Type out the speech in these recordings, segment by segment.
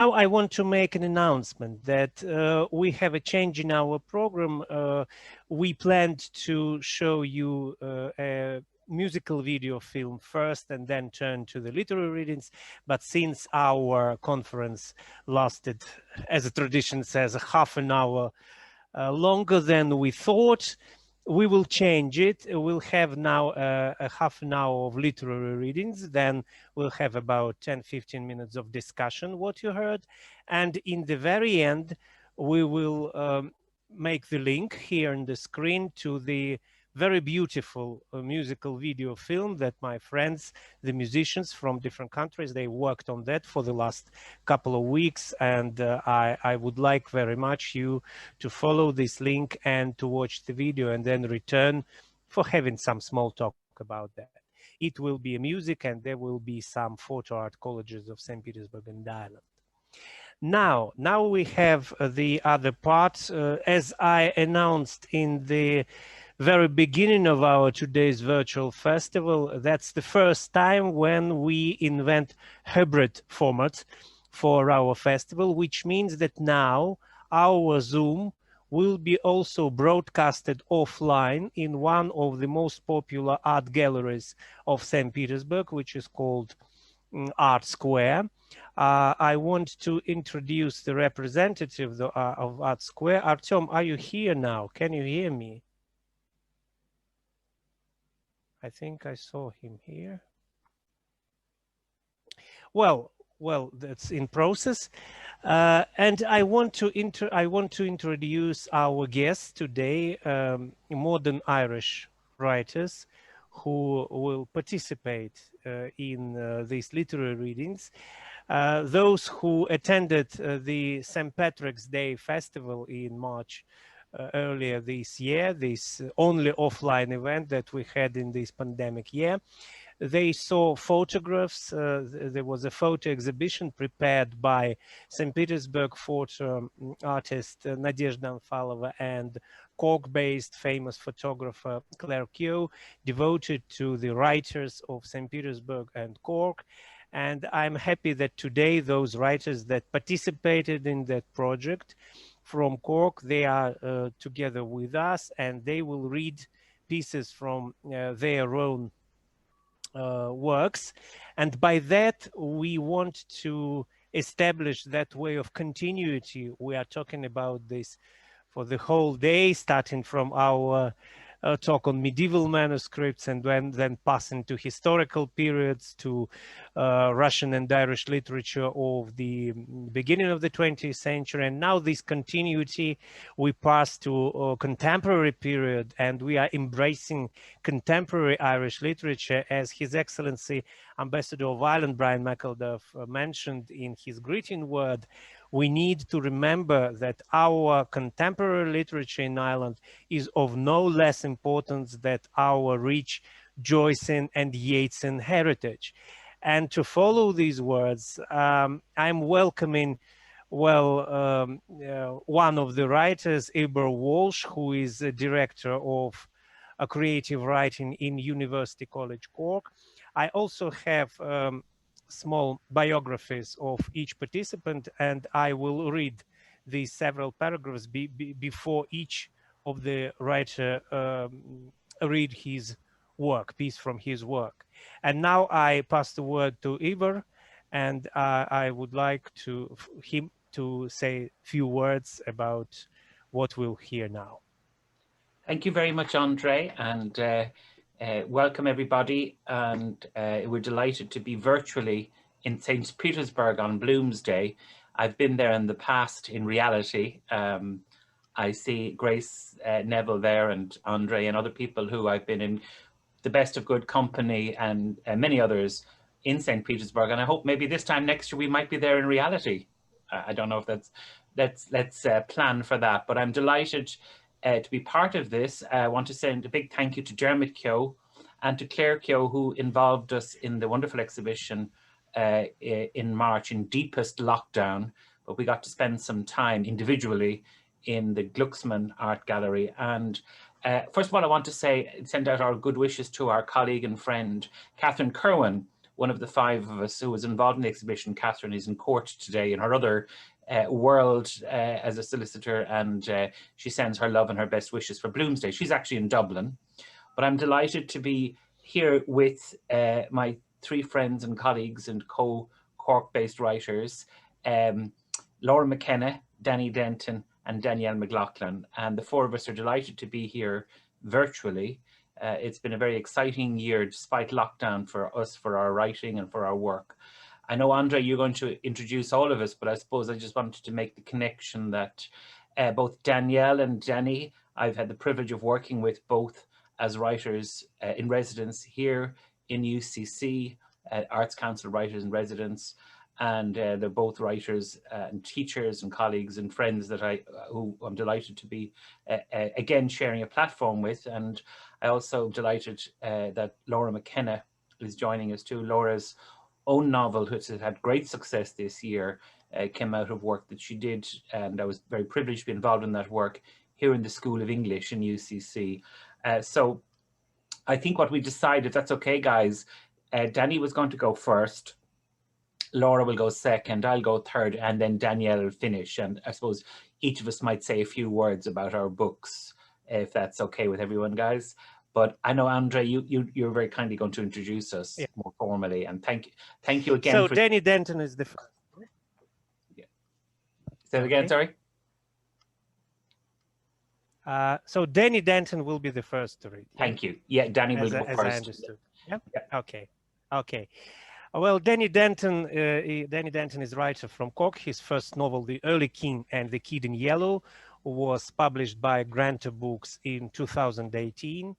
Now I want to make an announcement that we have a change in our program. We planned to show you a musical video film first and then turn to the literary readings. But since our conference lasted, as the tradition says, half an hour longer than we thought, we will change it. We'll have now a half an hour of literary readings. Then we'll have about 10-15 minutes of discussion, what you heard. And in the very end, we will make the link here on the screen to the very beautiful musical video film that my friends, the musicians from different countries, they worked on that for the last couple of weeks. And I would like very much you to follow this link and to watch the video and then return for having some small talk about that. It will be a music and there will be some photo art collages of St. Petersburg and Ireland. Now we have the other part. As I announced in the very beginning of our today's virtual festival, that's the first time when we invent hybrid format for our festival, which means that now our Zoom will be also broadcasted offline in one of the most popular art galleries of St. Petersburg, which is called Art Square. I want to introduce the representative of Art Square. Artyom, are you here now? Can you hear me? I think I saw him here. Well, that's in process. And I want to introduce our guests today, modern Irish writers who will participate in these literary readings. Those who attended the St. Patrick's Day Festival in March earlier this year, this only offline event that we had in this pandemic year. They saw photographs. There was a photo exhibition prepared by St. Petersburg photo artist Nadezhda Anfalova and Cork-based famous photographer Claire Keogh, devoted to the writers of St. Petersburg and Cork. And I'm happy that today those writers that participated in that project from Cork, they are together with us, and they will read pieces from their own works. And by that, we want to establish that way of continuity. We are talking about this for the whole day, starting from our talk on medieval manuscripts and then passing to historical periods, to Russian and Irish literature of the beginning of the 20th century. And now this continuity, we pass to contemporary period, and we are embracing contemporary Irish literature, as His Excellency Ambassador of Ireland, Brian McElduff, mentioned in his greeting word. We need to remember that our contemporary literature in Ireland is of no less importance than our rich Joycean and Yeatsian heritage. And to follow these words, I'm welcoming, one of the writers, Eibhear Walshe, who is a director of creative writing in University College Cork. I also have small biographies of each participant, and I will read these several paragraphs before each of the writer read his work, piece from his work. And now I pass the word to Eibhear, and I would like him to say a few words about what we'll hear now. Thank you very much, Andre, and welcome everybody. And we're delighted to be virtually in St. Petersburg on Bloomsday. I've been there in the past in reality. I see Grace Neville there and Andre and other people who I've been in the best of good company, and many others in St. Petersburg. And I hope maybe this time next year we might be there in reality. I don't know if let's plan for that, but I'm delighted to be part of this. I want to send a big thank you to Dermot Keogh and to Claire Keogh, who involved us in the wonderful exhibition in March in deepest lockdown, but we got to spend some time individually in the Glucksman Art Gallery. And first of all, I want to send out our good wishes to our colleague and friend, Catherine Kerwin, one of the five of us who was involved in the exhibition. Catherine is in court today in her other world as a solicitor, and she sends her love and her best wishes for Bloomsday. She's actually in Dublin, but I'm delighted to be here with my three friends and colleagues and co-Cork-based writers, Laura McKenna, Danny Denton, and Danielle McLaughlin. And the four of us are delighted to be here virtually. It's been a very exciting year despite lockdown for us, for our writing and for our work. I know, Andre, you're going to introduce all of us, but I suppose I just wanted to make the connection that both Danielle and Danny, I've had the privilege of working with both as writers in residence here in UCC, Arts Council Writers in Residence, and they're both writers and teachers and colleagues and friends that who I'm delighted to be again sharing a platform with. And I also delighted that Laura McKenna is joining us too. Laura's own novel, which has had great success this year, came out of work that she did, and I was very privileged to be involved in that work here in the School of English in UCC. So I think what we decided, if that's okay, guys, Danny was going to go first, Laura will go second, I'll go third, and then Danielle will finish. And I suppose each of us might say a few words about our books, if that's okay with everyone, guys. But I know, Andre, you're very kindly going to introduce us more formally, and thank you again. So Danny Denton is the first. Yeah. Say it again, sorry. So Danny Denton will be the first to read. Thank you. Yeah, Danny will go first. As I understood. Yeah. Okay. Okay. Well, Danny Denton is writer from Cork. His first novel, The Early King and the Kid in Yellow, was published by Granta Books in 2018.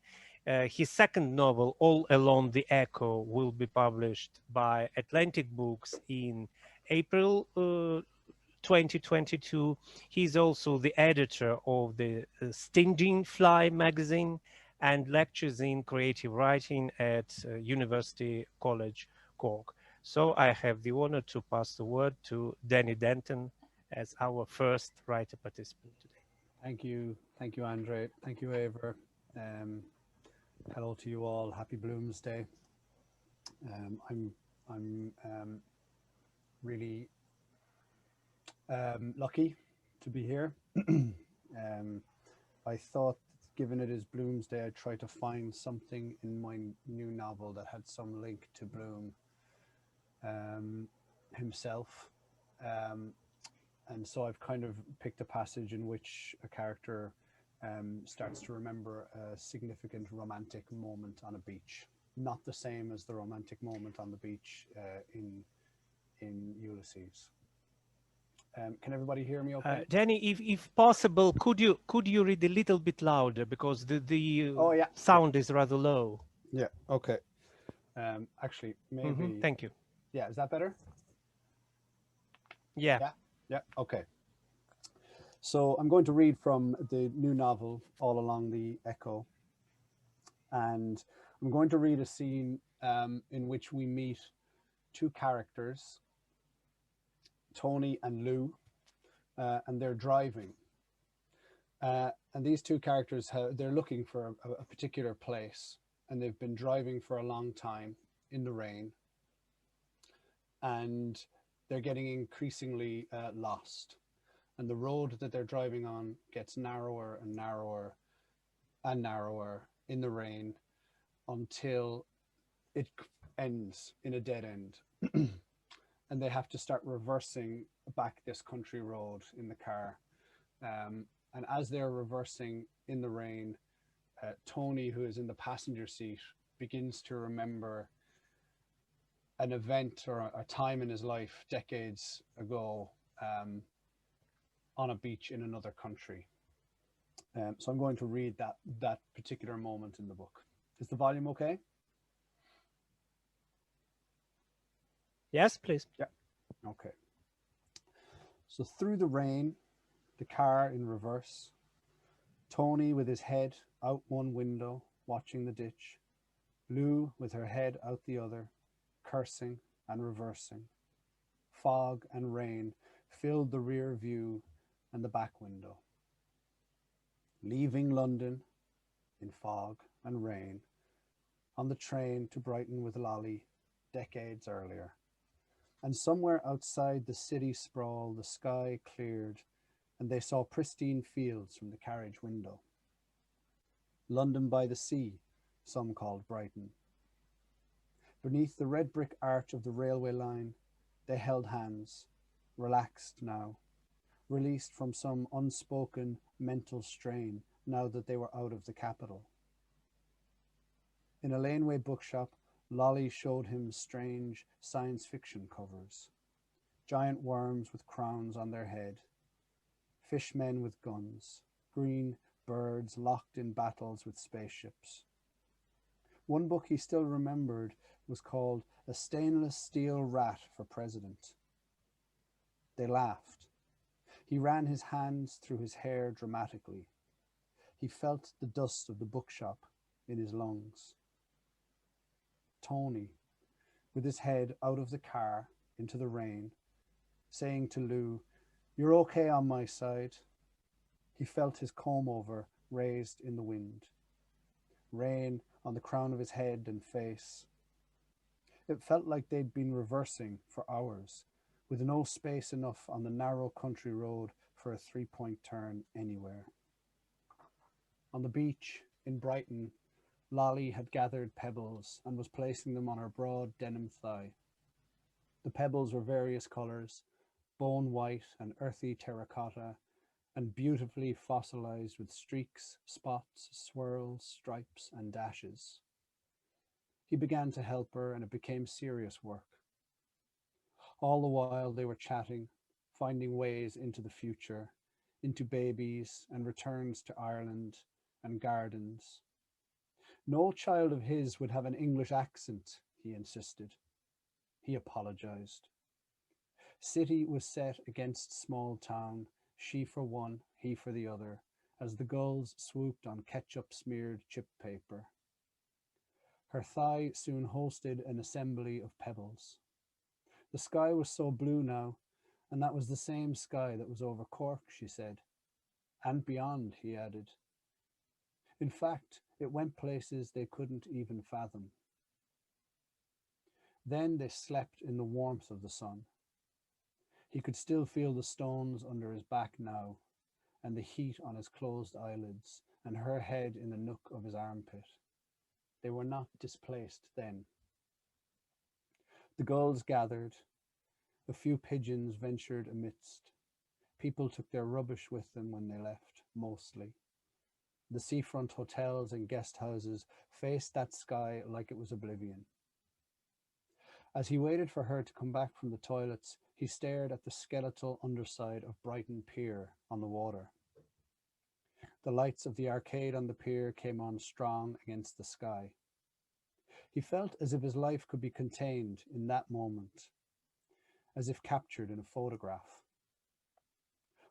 His second novel, All Along the Echo, will be published by Atlantic Books in April 2022. He's also the editor of the Stinging Fly magazine and lectures in creative writing at University College Cork. So I have the honor to pass the word to Danny Denton as our first writer participant today. Thank you, Andre. Thank you, Eibhear. Hello to you all. Happy Bloomsday. I'm really lucky to be here. I thought, given it is Bloomsday, I'd try to find something in my new novel that had some link to Bloom himself. And so I've kind of picked a passage in which a character starts to remember a significant romantic moment on a beach. Not the same as the romantic moment on the beach in Ulysses. Can everybody hear me okay? Danny, if possible, could you read a little bit louder, because the sound is rather low. Yeah, okay. Actually, maybe... Thank you. Yeah, is that better? Yeah, okay. So I'm going to read from the new novel, All Along the Echo. And I'm going to read a scene in which we meet two characters, Tony and Lou, and they're driving. And these two characters, they're looking for a particular place, and they've been driving for a long time in the rain. And they're getting increasingly lost. And the road that they're driving on gets narrower and narrower and narrower in the rain until it ends in a dead end. And they have to start reversing back this country road in the car. And as they're reversing in the rain, Tony, who is in the passenger seat, begins to remember an event or a time in his life decades ago on a beach in another country. So I'm going to read that particular moment in the book. Is the volume okay? Yes, please. Yeah. Okay. So through the rain, the car in reverse, Tony with his head out one window, watching the ditch, Lou with her head out the other, cursing and reversing. Fog and rain filled the rear view and the back window. Leaving London in fog and rain, on the train to Brighton with Lolly, decades earlier. And somewhere outside the city sprawl, the sky cleared, and they saw pristine fields from the carriage window. London by the sea, some called Brighton. Beneath the red brick arch of the railway line, they held hands, relaxed now, released from some unspoken mental strain now that they were out of the capital. In a laneway bookshop, Lolly showed him strange science fiction covers. Giant worms with crowns on their head, fishmen with guns, green birds locked in battles with spaceships. One book he still remembered was called A Stainless Steel Rat for President. They laughed. He ran his hands through his hair dramatically. He felt the dust of the bookshop in his lungs. Tony, with his head out of the car into the rain, saying to Lou, "You're okay on my side." He felt his comb-over raised in the wind. Rain on the crown of his head and face. It felt like they'd been reversing for hours, with no space enough on the narrow country road for a three-point turn anywhere. On the beach in Brighton, Lolly had gathered pebbles and was placing them on her broad denim thigh. The pebbles were various colours, bone white and earthy terracotta, and beautifully fossilized with streaks, spots, swirls, stripes, and dashes. He began to help her, and it became serious work. All the while they were chatting, finding ways into the future, into babies and returns to Ireland and gardens. No child of his would have an English accent, he insisted. He apologized. City was set against small town, she for one, he for the other, as the gulls swooped on ketchup-smeared chip paper. Her thigh soon hosted an assembly of pebbles. The sky was so blue now, and that was the same sky that was over Cork, she said. And beyond, he added. In fact, it went places they couldn't even fathom. Then they slept in the warmth of the sun. He could still feel the stones under his back now, and the heat on his closed eyelids, and her head in the nook of his armpit. They were not displaced then. The gulls gathered. A few pigeons ventured amidst. People took their rubbish with them when they left, mostly. The seafront hotels and guest houses faced that sky like it was oblivion. As he waited for her to come back from the toilets, he stared at the skeletal underside of Brighton Pier on the water. The lights of the arcade on the pier came on strong against the sky. He felt as if his life could be contained in that moment, as if captured in a photograph.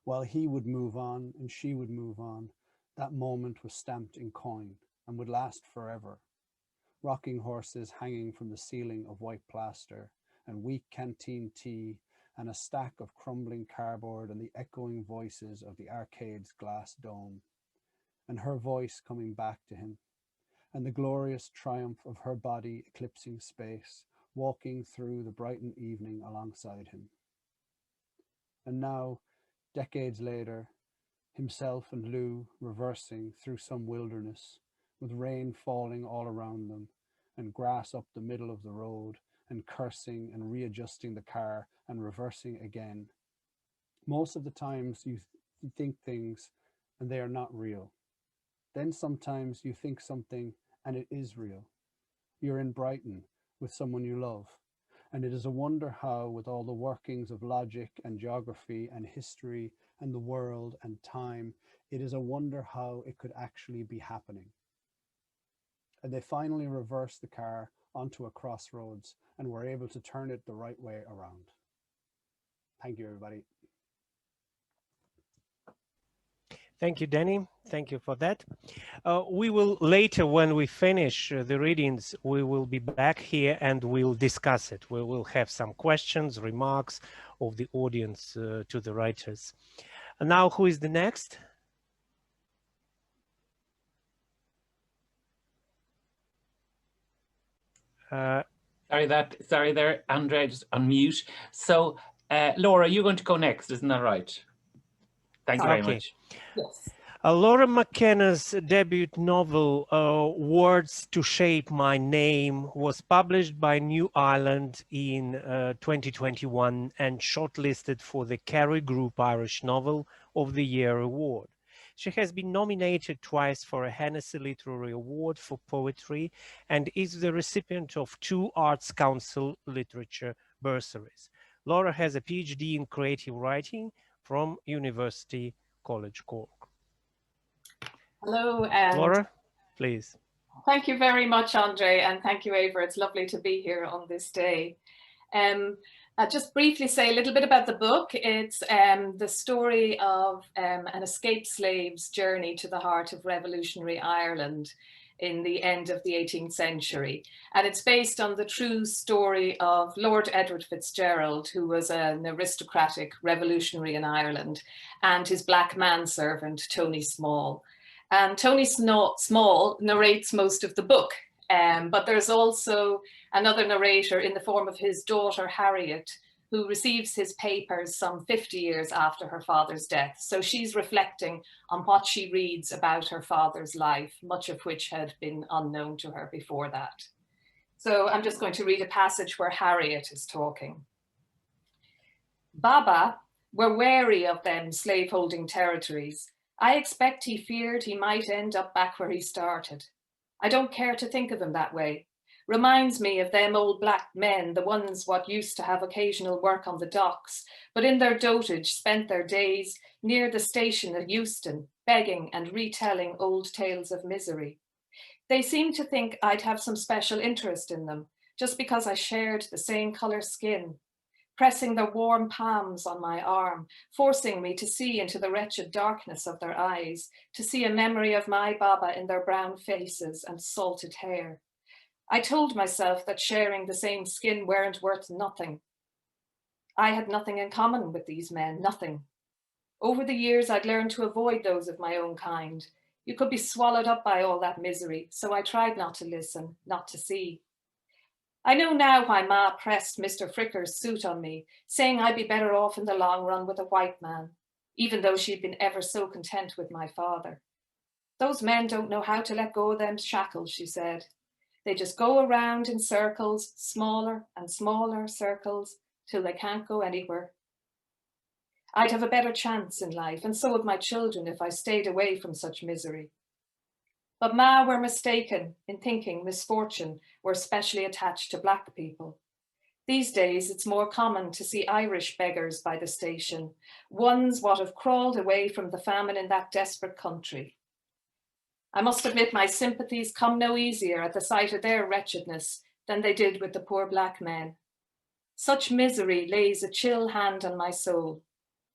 While he would move on and she would move on, that moment was stamped in coin and would last forever. Rocking horses hanging from the ceiling of white plaster, and weak canteen tea, and a stack of crumbling cardboard, and the echoing voices of the arcade's glass dome, and her voice coming back to him, and the glorious triumph of her body eclipsing space, walking through the Brighton evening alongside him. And now, decades later, himself and Lou reversing through some wilderness, with rain falling all around them, and grass up the middle of the road, and cursing and readjusting the car and reversing again. Most of the times you think things and they are not real. Then sometimes you think something and it is real. You're in Brighton with someone you love, and it is a wonder how, with all the workings of logic and geography and history and the world and time, it is a wonder how it could actually be happening. And they finally reversed the car onto a crossroads and were able to turn it the right way around. Thank you, everybody. Thank you, Danny. Thank you for that. We will later, when we finish the readings, we will be back here and we'll discuss it. We will have some questions, remarks of the audience to the writers. And now, who is the next? Sorry there, Andre, just unmute. So, Laura, you're going to go next, isn't that right? Thank you very much. Yes. Laura McKenna's debut novel, Words to Shape My Name, was published by New Ireland in 2021 and shortlisted for the Kerry Group Irish Novel of the Year award. She has been nominated twice for a Hennessy Literary Award for Poetry and is the recipient of 2 Arts Council Literature bursaries. Laura has a PhD in creative writing from University College Cork. Hello, and Laura, please. thank you very much, Andre, and thank you, Eibhear. It's lovely to be here on this day. I'll just briefly say a little bit about the book. It's the story of an escaped slave's journey to the heart of revolutionary Ireland in the end of the 18th century. And it's based on the true story of Lord Edward Fitzgerald, who was an aristocratic revolutionary in Ireland, and his black manservant, Tony Small. And Tony Small narrates most of the book, but there's also another narrator in the form of his daughter, Harriet, who receives his papers some 50 years after her father's death. So she's reflecting on what she reads about her father's life, much of which had been unknown to her before that. So I'm just going to read a passage where Harriet is talking. Baba were wary of them slaveholding territories. I expect he feared he might end up back where he started. I don't care to think of him that way. Reminds me of them old black men, the ones what used to have occasional work on the docks, but in their dotage spent their days near the station at Euston, begging and retelling old tales of misery. They seemed to think I'd have some special interest in them, just because I shared the same colour skin, pressing their warm palms on my arm, forcing me to see into the wretched darkness of their eyes, to see a memory of my Baba in their brown faces and salted hair. I told myself that sharing the same skin weren't worth nothing. I had nothing in common with these men, nothing. Over the years, I'd learned to avoid those of my own kind. You could be swallowed up by all that misery, so I tried not to listen, not to see. I know now why Ma pressed Mr. Fricker's suit on me, saying I'd be better off in the long run with a white man, even though she'd been ever so content with my father. Those men don't know how to let go of them shackles, she said. They just go around in circles, smaller and smaller circles, till they can't go anywhere. I'd have a better chance in life, and so would my children if I stayed away from such misery. But Ma were mistaken in thinking misfortune were specially attached to black people. These days, it's more common to see Irish beggars by the station, ones what have crawled away from the famine in that desperate country. I must admit my sympathies come no easier at the sight of their wretchedness than they did with the poor black men. Such misery lays a chill hand on my soul,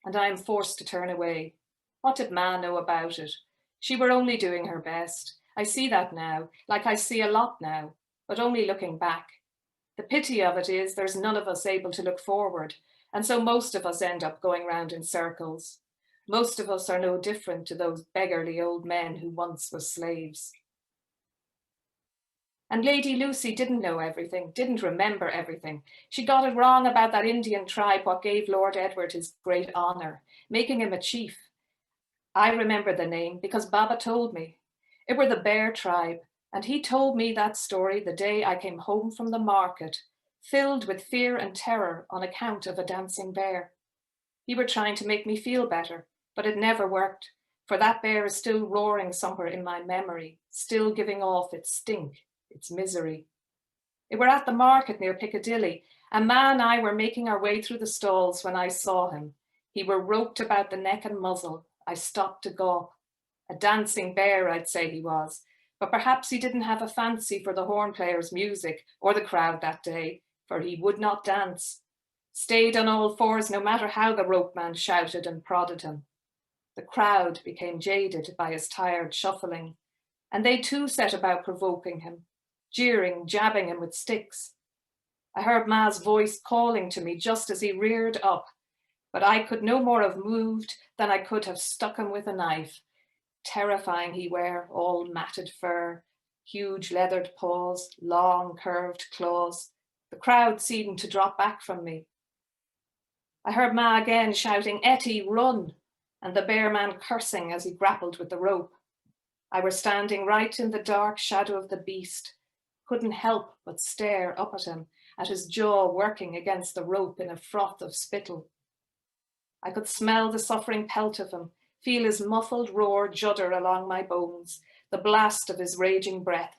and I am forced to turn away. What did Ma know about it? She were only doing her best. I see that now, like I see a lot now, but only looking back. The pity of it is there's none of us able to look forward, and so most of us end up going round in circles. Most of us are no different to those beggarly old men who once were slaves. And Lady Lucy didn't know everything, didn't remember everything. She got it wrong about that Indian tribe what gave Lord Edward his great honour, making him a chief. I remember the name because Baba told me. It were the Bear tribe, and he told me that story the day I came home from the market, filled with fear and terror on account of a dancing bear. He were trying to make me feel better, but it never worked, for that bear is still roaring somewhere in my memory, still giving off its stink, its misery. It were at the market near Piccadilly, and Ma and I were making our way through the stalls when I saw him. He were roped about the neck and muzzle. I stopped to gawp. A dancing bear, I'd say he was, but perhaps he didn't have a fancy for the horn players' music or the crowd that day, for he would not dance. Stayed on all fours no matter how the rope man shouted and prodded him. The crowd became jaded by his tired shuffling, and they too set about provoking him, jeering, jabbing him with sticks. I heard Ma's voice calling to me just as he reared up, but I could no more have moved than I could have stuck him with a knife. Terrifying he were, all matted fur, huge leathered paws, long curved claws. The crowd seemed to drop back from me. I heard Ma again shouting, "Etty, run!" and the bear man cursing as he grappled with the rope. I were standing right in the dark shadow of the beast, couldn't help but stare up at him, at his jaw working against the rope in a froth of spittle. I could smell the suffering pelt of him, feel his muffled roar judder along my bones, the blast of his raging breath.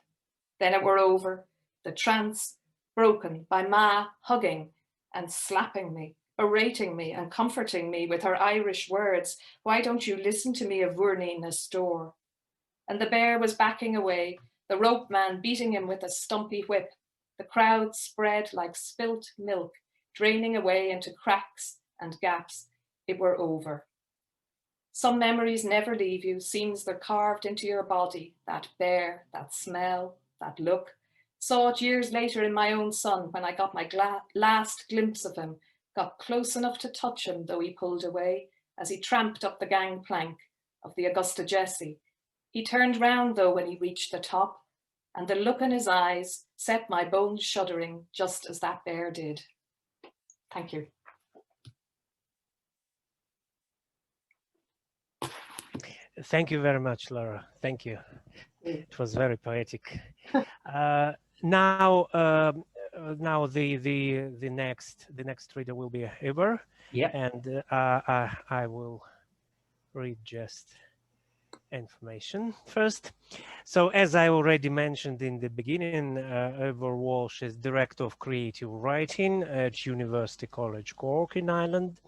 Then it were over, the trance broken by Ma hugging and slapping me, berating me and comforting me with her Irish words, "Why don't you listen to me, a Vurni na store?" And the bear was backing away, the rope man beating him with a stumpy whip. The crowd spread like spilt milk, draining away into cracks and gaps. It were over. Some memories never leave you, seems they're carved into your body, that bear, that smell, that look. Saw it years later in my own son when I got my last glimpse of him, got close enough to touch him, though he pulled away, as he tramped up the gangplank of the Augusta Jessie. He turned round, though, when he reached the top, and the look in his eyes set my bones shuddering, just as that bear did. Thank you. Thank you very much, Laura. Thank you. It was very poetic. Now the next reader will be Eibhear. Yeah. And I will read just information first. So, as I already mentioned in the beginning, Eibhear Walshe is Director of Creative Writing at University College Cork in Ireland.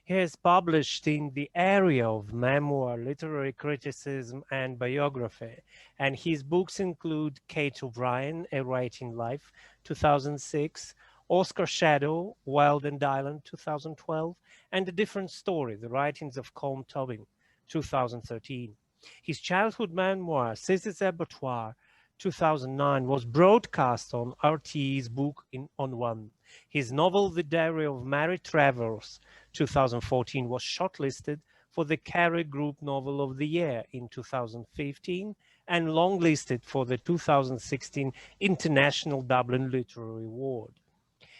He has published in the area of memoir, literary criticism, and biography, and his books include Kate O'Brien, A Writing Life, 2006, Oscar Shadow, Wild and Island, 2012, and A Different Story, The Writings of Colm Tobin, 2013. His childhood memoir, Sis's Abattoir, 2009, was broadcast on RTE's Book on One. His novel, The Diary of Mary Travers, 2014, was shortlisted for the Carey Group Novel of the Year in 2015 and longlisted for the 2016 International Dublin Literary Award.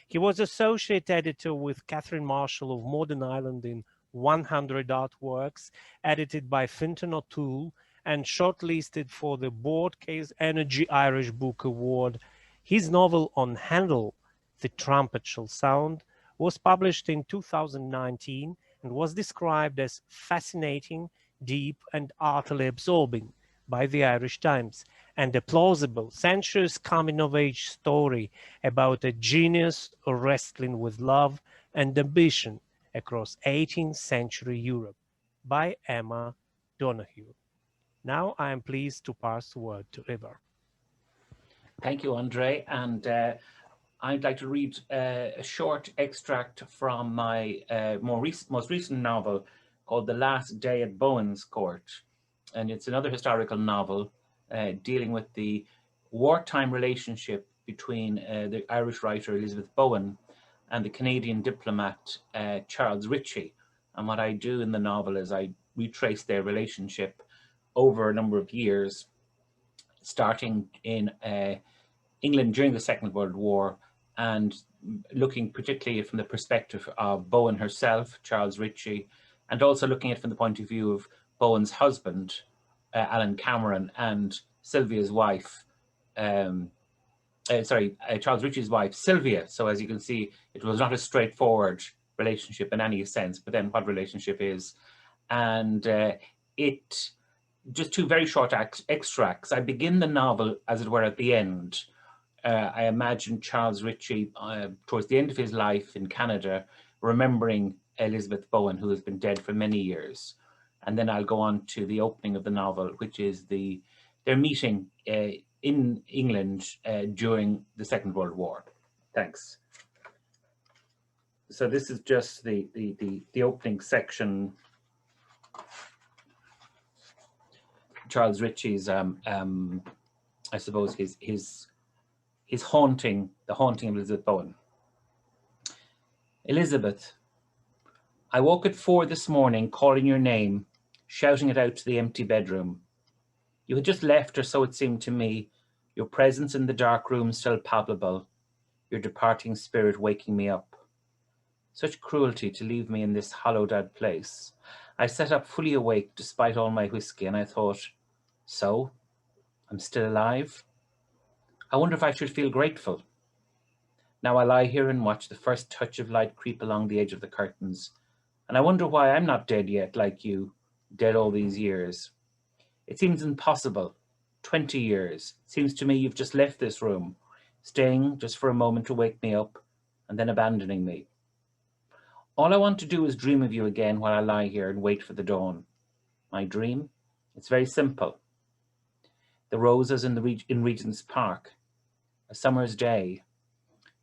He was associate editor with Catherine Marshall of Modern Ireland in 100 Artworks, edited by Fintan O'Toole, and shortlisted for the Broadcast Energy Irish Book Award. His novel On Handel, The Trumpet Shall Sound, was published in 2019 and was described as fascinating, deep, and utterly absorbing by the Irish Times, and a plausible, sensuous coming-of-age story about a genius wrestling with love and ambition across 18th century Europe by Emma Donoghue. Now I am pleased to pass the word to Eibhear. Thank you, Andre. And I'd like to read a short extract from my most recent novel called The Last Day at Bowen's Court. And it's another historical novel dealing with the wartime relationship between the Irish writer Elizabeth Bowen and the Canadian diplomat Charles Ritchie. And what I do in the novel is I retrace their relationship over a number of years, starting in England during the Second World War, and looking particularly from the perspective of Bowen herself, Charles Ritchie, and also looking at it from the point of view of Bowen's husband, Alan Cameron, and Sylvia's wife, Charles Ritchie's wife, Sylvia. So as you can see, it was not a straightforward relationship in any sense, but then what relationship is. And it, just two very short extracts. I begin the novel, as it were, at the end. I imagine Charles Ritchie, towards the end of his life in Canada, remembering Elizabeth Bowen, who has been dead for many years. And then I'll go on to the opening of the novel, which is their meeting in England during the Second World War. Thanks. So this is just the opening section. Charles Ritchie's, I suppose, his haunting, the haunting of Elizabeth Bowen. Elizabeth, I woke at 4 this morning calling your name, shouting it out to the empty bedroom. You had just left, or so it seemed to me, your presence in the dark room still palpable, your departing spirit waking me up. Such cruelty to leave me in this hollowed-out place. I sat up fully awake despite all my whiskey, and I thought, so, I'm still alive? I wonder if I should feel grateful. Now I lie here and watch the first touch of light creep along the edge of the curtains, and I wonder why I'm not dead yet like you, dead all these years. It seems impossible. 20 years. It seems to me you've just left this room, staying just for a moment to wake me up, and then abandoning me. All I want to do is dream of you again while I lie here and wait for the dawn. My dream? It's very simple. The roses in Regent's Park. A summer's day.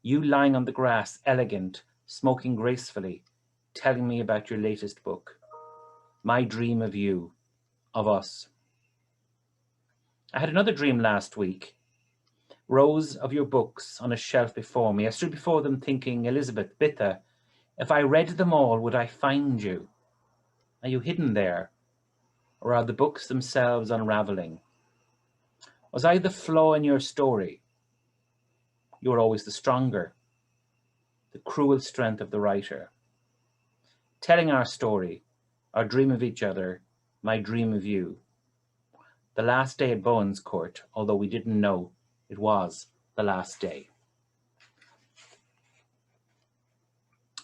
You lying on the grass, elegant, smoking gracefully, telling me about your latest book. My dream of you, of us. I had another dream last week. Rows of your books on a shelf before me. I stood before them thinking, Elizabeth, Bitha, if I read them all, would I find you? Are you hidden there? Or are the books themselves unraveling? Was I the flaw in your story? You were always the stronger, the cruel strength of the writer. Telling our story, our dream of each other, my dream of you. The last day at Bowen's Court, although we didn't know it was the last day.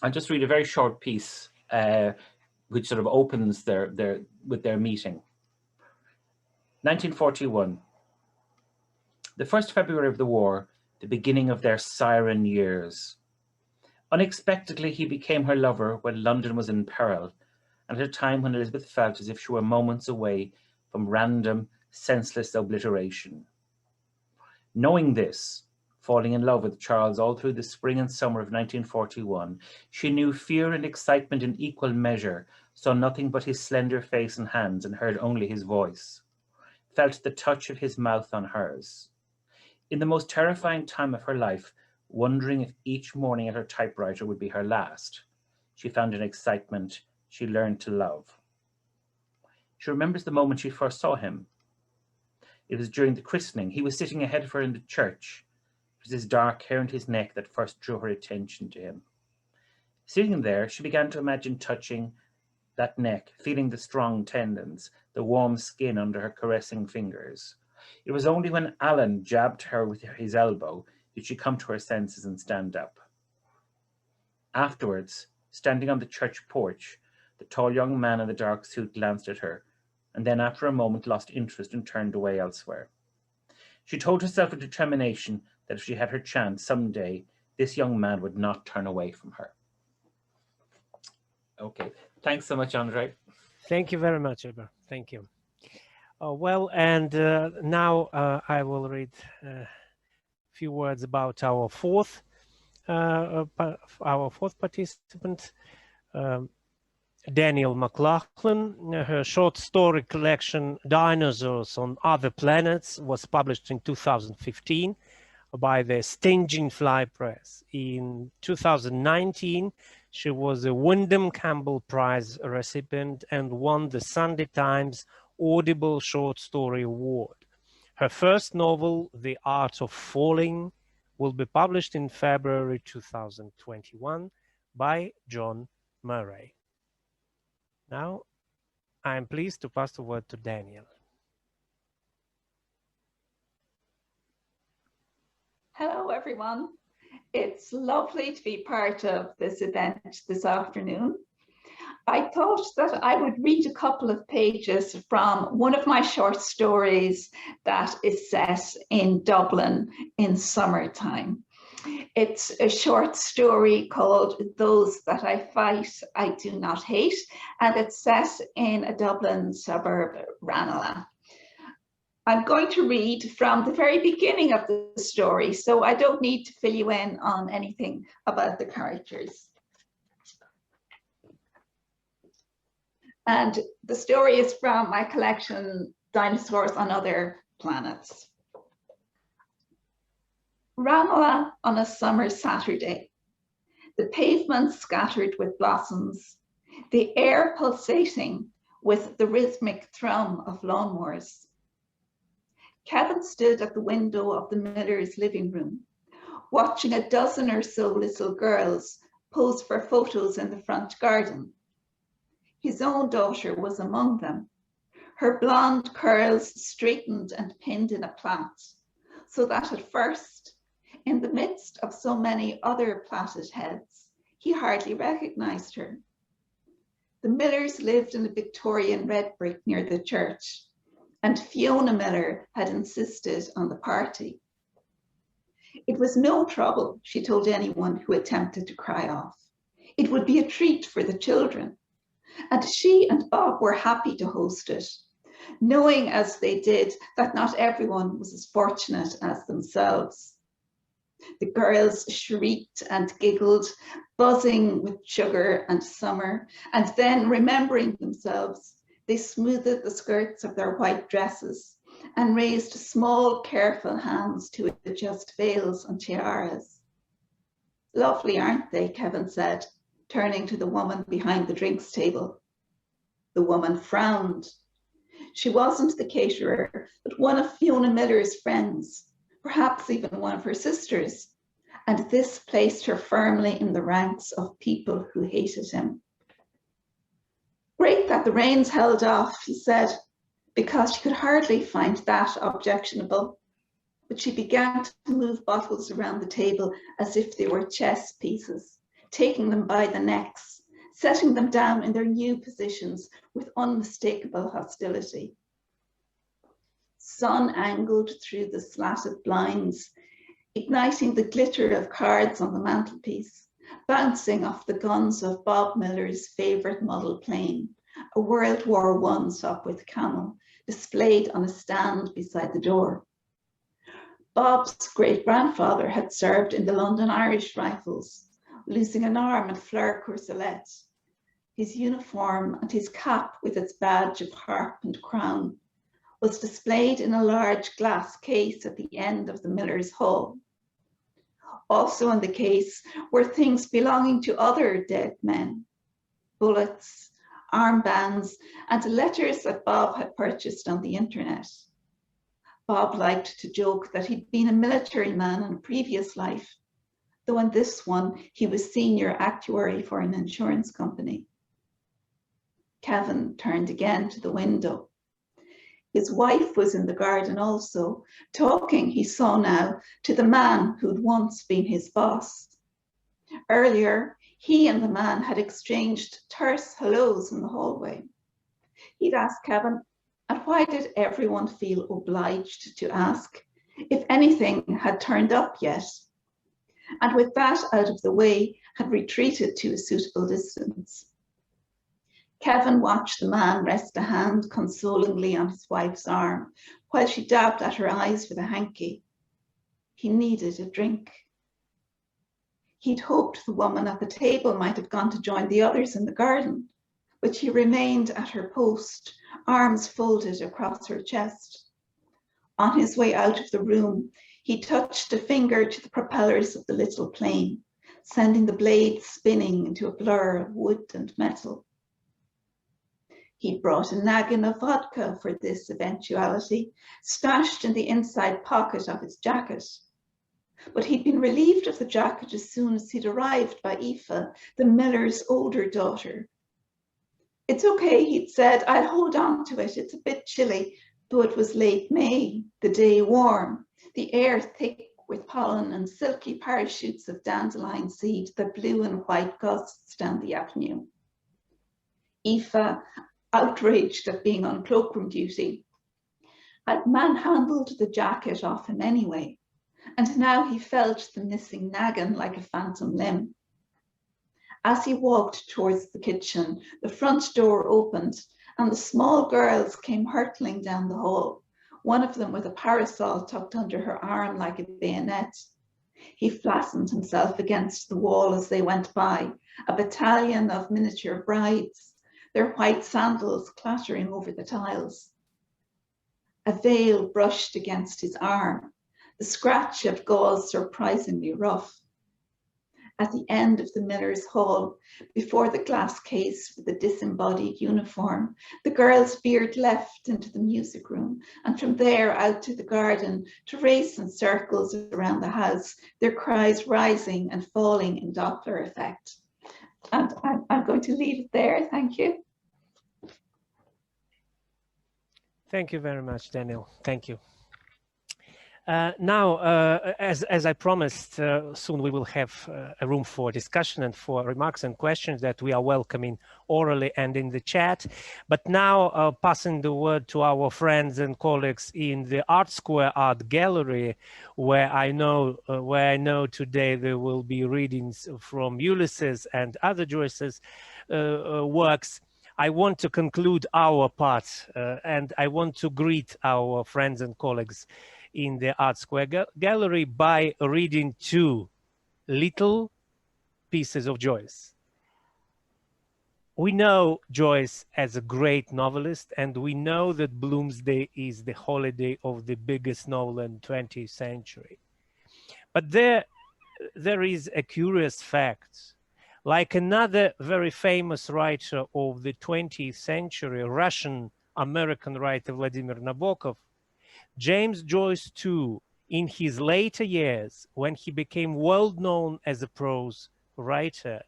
I'll just read a very short piece which sort of opens with their meeting. 1941. The 1st February of the war, the beginning of their siren years. Unexpectedly, he became her lover when London was in peril, and at a time when Elizabeth felt as if she were moments away from random, senseless obliteration. Knowing this, falling in love with Charles all through the spring and summer of 1941, she knew fear and excitement in equal measure, saw nothing but his slender face and hands, and heard only his voice, felt the touch of his mouth on hers. In the most terrifying time of her life, wondering if each morning at her typewriter would be her last, she found an excitement she learned to love. She remembers the moment she first saw him. It was during the christening. He was sitting ahead of her in the church. It was his dark hair and his neck that first drew her attention to him. Sitting there, she began to imagine touching that neck, feeling the strong tendons, the warm skin under her caressing fingers. It was only when Alan jabbed her with his elbow did she come to her senses and stand up. Afterwards, standing on the church porch, the tall young man in the dark suit glanced at her, and then after a moment lost interest and turned away elsewhere. She told herself with determination that if she had her chance someday, this young man would not turn away from her. Okay, thanks so much, Andre. Thank you very much, Eibhear. Thank you. Well, and now I will read a few words about our fourth participant, Danielle McLaughlin. Her short story collection Dinosaurs on Other Planets was published in 2015 by the Stinging Fly Press. In 2019, she was a Wyndham Campbell Prize recipient and won the Sunday Times Audible Short Story Award. Her first novel, The Art of Falling, will be published in February 2021 by John Murray. Now, I am pleased to pass the word to Danielle. Hello, everyone. It's lovely to be part of this event this afternoon. I thought that I would read a couple of pages from one of my short stories that is set in Dublin in summertime. It's a short story called Those That I Fight, I Do Not Hate, and it's set in a Dublin suburb, Ranelagh. I'm going to read from the very beginning of the story, so I don't need to fill you in on anything about the characters. And the story is from my collection, Dinosaurs on Other Planets. Ranelagh on a summer Saturday, the pavement scattered with blossoms, the air pulsating with the rhythmic thrum of lawnmowers. Kevin stood at the window of the miller's living room, watching a dozen or so little girls pose for photos in the front garden. His own daughter was among them, her blonde curls straightened and pinned in a plait, so that at first, in the midst of so many other plaited heads, he hardly recognized her. The Millers lived in a Victorian red brick near the church, and Fiona Miller had insisted on the party. It was no trouble, she told anyone who attempted to cry off. It would be a treat for the children, and she and Bob were happy to host it, knowing as they did that not everyone was as fortunate as themselves. The girls shrieked and giggled, buzzing with sugar and summer, and then, remembering themselves, they smoothed the skirts of their white dresses and raised small, careful hands to adjust veils and tiaras. Lovely, aren't they? Kevin said, turning to the woman behind the drinks table. The woman frowned. She wasn't the caterer, but one of Fiona Miller's friends, perhaps even one of her sisters, and this placed her firmly in the ranks of people who hated him. Great that the rains held off, he said, because she could hardly find that objectionable. But she began to move bottles around the table as if they were chess pieces, taking them by the necks, setting them down in their new positions with unmistakable hostility. Sun angled through the slatted blinds, igniting the glitter of cards on the mantelpiece, bouncing off the guns of Bob Miller's favourite model plane, a World War I Sopwith Camel, displayed on a stand beside the door. Bob's great-grandfather had served in the London Irish Rifles, losing an arm at Fleur-Courcelette. His uniform and his cap with its badge of harp and crown was displayed in a large glass case at the end of the Miller's hall. Also in the case were things belonging to other dead men, bullets, armbands, and letters that Bob had purchased on the internet. Bob liked to joke that he'd been a military man in a previous life, though in this one he was senior actuary for an insurance company. Kevin turned again to the window. His wife was in the garden also, talking, he saw now, to the man who'd once been his boss. Earlier, he and the man had exchanged terse hellos in the hallway. He'd asked Kevin, and why did everyone feel obliged to ask if anything had turned up yet? And with that out of the way, had retreated to a suitable distance. Kevin watched the man rest a hand consolingly on his wife's arm while she dabbed at her eyes with a hanky. He needed a drink. He'd hoped the woman at the table might have gone to join the others in the garden, but she remained at her post, arms folded across her chest. On his way out of the room, he touched a finger to the propellers of the little plane, sending the blades spinning into a blur of wood and metal. He'd brought a naggin of vodka for this eventuality, stashed in the inside pocket of his jacket. But he'd been relieved of the jacket as soon as he'd arrived by Aoife, the Miller's older daughter. It's okay, he'd said, I'll hold on to it. It's a bit chilly, though it was late May, the day warm, the air thick with pollen and silky parachutes of dandelion seed that blew in white gusts down the avenue. Aoife, outraged at being on cloakroom duty, had manhandled the jacket off him anyway, and now he felt the missing naggin like a phantom limb. As he walked towards the kitchen, the front door opened and the small girls came hurtling down the hall, one of them with a parasol tucked under her arm like a bayonet. He flattened himself against the wall as they went by, a battalion of miniature brides, their white sandals clattering over the tiles. A veil brushed against his arm, the scratch of gauze surprisingly rough. at the end of the Miller's Hall, before the glass case with the disembodied uniform. The girls veered left into the music room, and from there out to the garden to race in circles around the house, their cries rising and falling in Doppler effect. And I'm going to leave it there. Thank you. Thank you very much, Danielle. Thank you. Now, as I promised, soon we will have a room for discussion and for remarks and questions that we are welcoming orally and in the chat. But now, passing the word to our friends and colleagues in the Art Square Art Gallery, where I know today there will be readings from Ulysses and other Joyce's works. I want to conclude our part, and I want to greet our friends and colleagues in the Art Square Gallery by reading two little pieces of Joyce. We know Joyce as a great novelist, and we know that Bloomsday is the holiday of the biggest novel in the 20th century. But there is a curious fact. Like another very famous writer of the 20th century, Russian-American writer Vladimir Nabokov, James Joyce too, in his later years, when he became well known as a prose writer,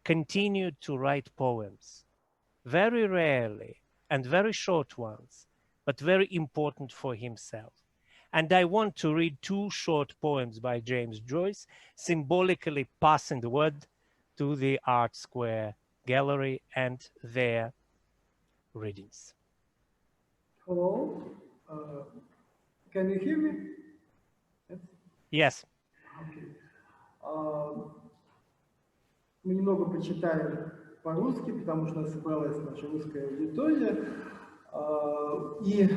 continued to write poems, very rarely and very short ones, but very important for himself. And I want to read two short poems by James Joyce, symbolically passing the word to the Art Square Gallery and their readings. Hello. Can you hear me? Yes. Okay. Мы немного почитаем по-русски, потому что собралась наша русская аудитория. И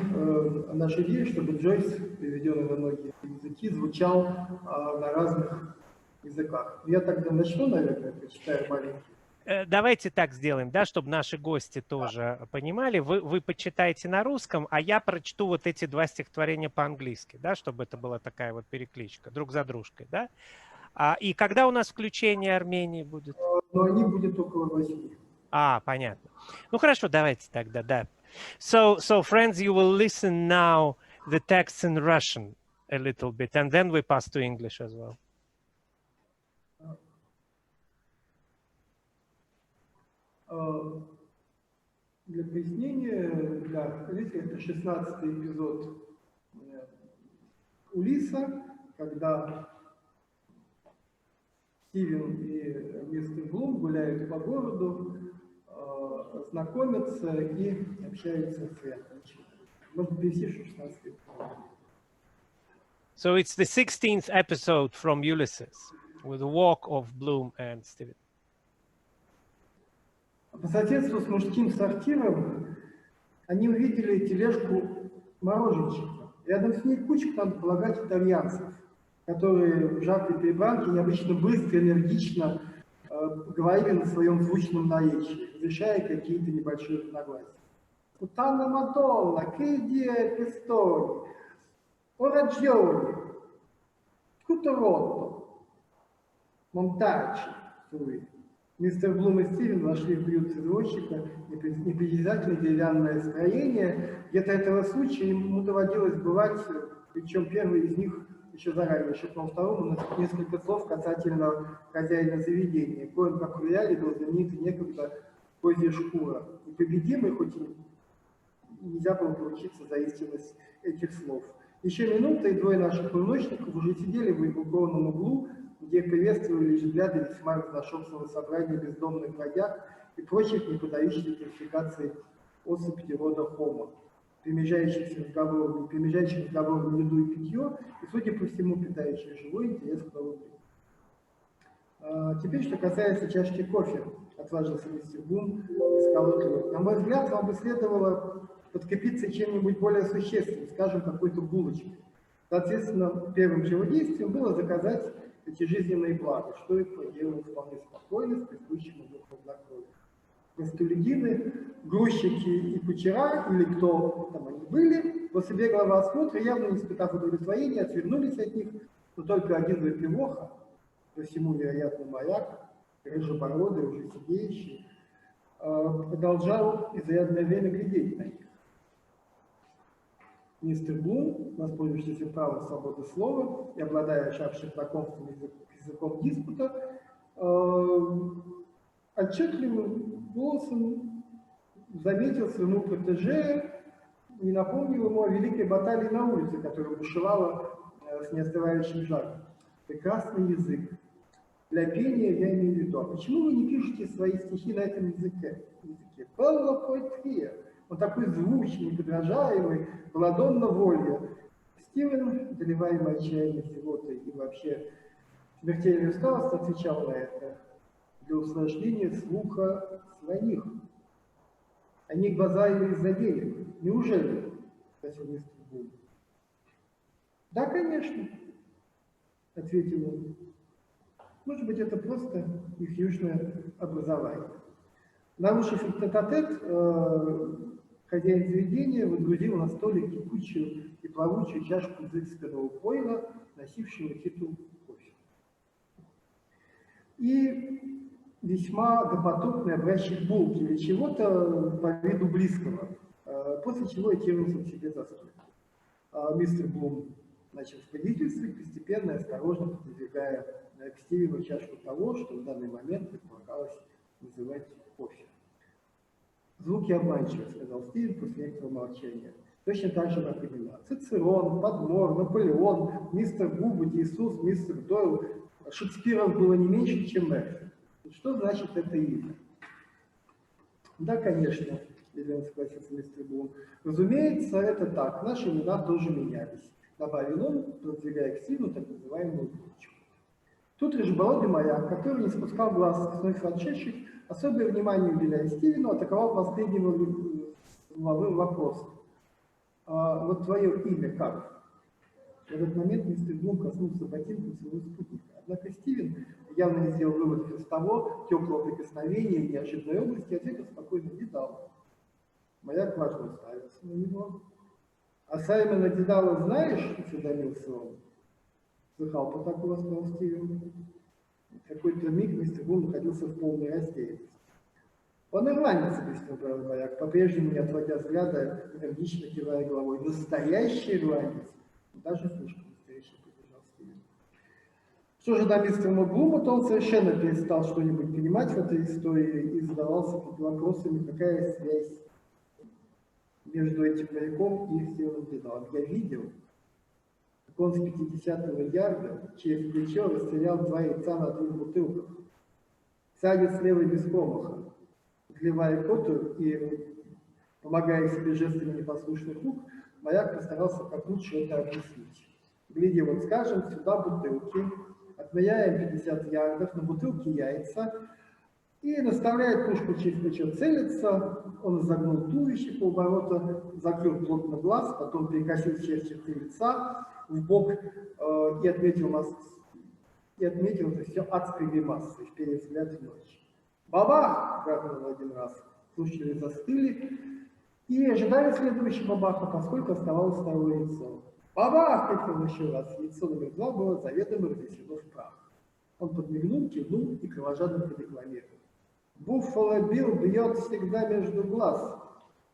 наша идея, чтобы Джойс, переведенный на многие языки, звучал на разных языках. Я тогда начну, наверное, прочитаю маленький. Давайте так сделаем, да, чтобы наши гости тоже понимали. Вы почитаете на русском, а я прочту вот эти два стихотворения по-английски, да, чтобы это была такая вот перекличка друг за дружкой, да. И когда у нас включение Армении будет? Но они будут около 8. Понятно. Ну хорошо, давайте тогда, да. So friends, you will listen now the text in Russian a little bit, and then we pass to English as well. Для пояснения, для зрителей, это 16-й эпизод Улиса, когда Стивен и мистер Блум гуляют по городу, знакомятся и общаются с женщиной. Можно перевести 16-й эпизод. So it's the 16th episode from Ulysses with the walk of Bloom and Stephen. По соседству с мужским сортиром они увидели тележку мороженщика. Рядом с ней кучка, надо полагать, итальянцев, которые в жаркой перебранке необычно быстро, энергично говорили на своем звучном наречии, разрешая какие-то небольшие разногласия. Путанна Мадонна, Кэдия Пестони, Ораджоли, Куторотто, Монтачи, Суи. Мистер Блум и Стивен вошли в приют извозчика, непритязательное деревянное строение. Где-то этого случая ему доводилось бывать, причем первый из них еще заранее шепнул второму несколько слов касательно хозяина заведения, коим, как в реале, был знаменитый некогда козья шкура. Непобедимый, хоть и нельзя было поручиться за истинность этих слов. Еще минута, и двое наших полночников уже сидели в уголовном углу, где приветствовали лишь взгляды весьма разношерстного собрания бездомных бродяг и прочих, не поддающихся классификации особей рода Homo, перемежающих разговором еду и питье, и, судя по всему, питающих живой интерес к новым людям. Теперь, что касается чашки кофе, отважился мистер Блум бесколотливо. На мой взгляд, вам бы следовало подкрепиться чем-нибудь более существенным, скажем, какой-то булочкой. Соответственно, первым же его действием было заказать эти жизненные блага, что и проделал вполне спокойно, с присущим ему хладнокровием. Простолюдины, грузчики и кучера, или кто там они были, после беглого осмотра, явно не испытав удовлетворения, отвернулись от них, но только один выпивоха, по всему, вероятно, моряк, рыжебородый, уже сидеющий, продолжал изрядное время глядеть на них. Мистер Блум, воспользовавшийся правом свободы слова и обладая шаршим знакомством языком диспута, отчетливым голосом заметил своему протеже и напомнил ему о великой баталии на улице, которая бушевала с неостывающим жаром. Прекрасный язык. Для пения я имею в виду. А почему вы не пишете свои стихи на этом языке? Белла поэтрия. Он такой звучный, неподражаемый, Мадонна Волья. Стивен, доливаемый отчаянной зевотой и вообще смертельной усталостью, отвечал на это для усложнения слуха своих. Они глаза его из-за денег. Неужели? Спросил мистер Бум. Да, конечно, ответил он. Может быть, это просто их южное образование. Нарушив тет-а-тет, хозяин заведения водрузил на столик кипучую и плавучую чашку изысканного пойла, носившего титул кофе. И весьма допотопный образчик булки или чего-то по виду близкого, после чего я кинулся к себе за стол. Мистер Блум начал свидетельствовать, постепенно и осторожно подвигая к Стивену чашку того, что в данный момент предполагалось называть кофе. Звуки обманчивы, сказал Стивен после некоторого молчания. Точно так же, как имена. Цицерон, Подмор, Наполеон, мистер Бубуть, Иисус, мистер Дойл. Шекспиров было не меньше, чем Мерфи. Что значит это имя? Да, конечно, Лилиан согласился мистер Блум. Разумеется, это так. Наши имена тоже менялись. Добавил он, продвигая к Стивену так называемую булочку. Тут рыжебородый моряк, который не спускал глаз с вновь отшедших, особое внимание уделяя Стивену, атаковал последнего вопроса. Вот твое имя как? В этот момент мистер Блум коснулся ботинком своего спутника. Однако Стивен, явно не сделал выводов из того теплого прикосновения в неожиданной области, ответил спокойно: Дедал. Моряк важно уставился на него. А Саймона Дедала знаешь? — осведомился он. Слыхал про такого, сказал Стивен. В какой-то миг мистер Блум находился в полной растерянности. Он ирландец, объяснил бравый моряк, по-прежнему не отводя взгляда, энергично кивая головой. Настоящий ирландец. Даже слишком настоящий, поддержал Стивен. Что же до мистера Блума, то он совершенно перестал что-нибудь понимать в этой истории и задавался вопросами, какая связь между этим моряком и Стивеном Дедалом. Я видел, как он с 50-го ярда через плечо расстрелял 2 яйца на 2 бутылках. Садит слева без промаха, отливая поту и, помогая себе жестами непослушных рук, моряк постарался как лучше это объяснить. Гляди, вот скажем, сюда бутылки, отмеряем 50 ярдов, на бутылке яйца, и наставляет пушку через плечо, целится, он загнул туловище полоборота, закрыл плотно глаз, потом перекосил через черты лица в бок и отметил это все адской гримасой, вперед взгляд в ночь. Бабах! — гаркнул один раз. Слушатели застыли и ожидали следующего бабаха, поскольку оставалось второе яйцо. Бабах! — крикнул еще раз. Яйцо номер 2 было заведомо разнесено в прах. Он подмигнул, кивнул и кровожадно продекламировал. Буффало Билл бьет всегда между глаз,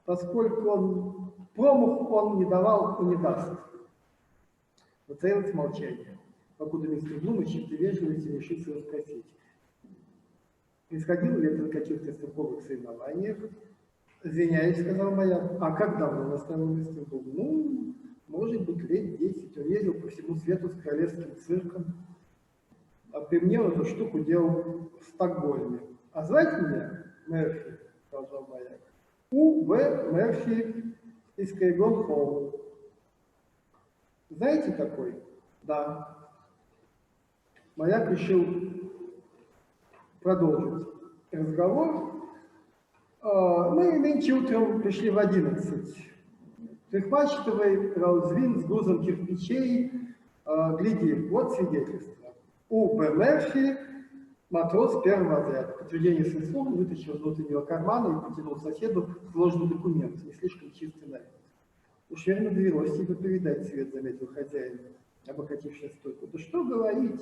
поскольку промах он не давал и не даст. Воцарилось молчание, покуда мистер Блум из чистой вежливости решился его спросить. Происходило ли это на каких-то стрелковых соревнованиях? Извиняюсь, сказал моряк. А как давно наставил мистер Блум? Ну, может быть, лет 10. Он ездил по всему свету с королевским цирком. А при мне он эту штуку делал в Стокгольме. А звать меня Мерфи, продолжал моряк. У.В. Мерфи из Крейгон-Холл. Знаете такой? Да. Моряк решил продолжить разговор. Мы нынче утром пришли в 11. Трехмачтовый Раудзвин с грузом кирпичей. Гляди, вот свидетельство. У.Б. Мерфи, матрос первого разряда. Подтверждение своих слов вытащил из внутреннего кармана и потянул соседу сложный документ, не слишком чистый на вид. Уж верно довелось тебе повидать свет, заметил хозяин, обокатившись стойку. Да что говорить?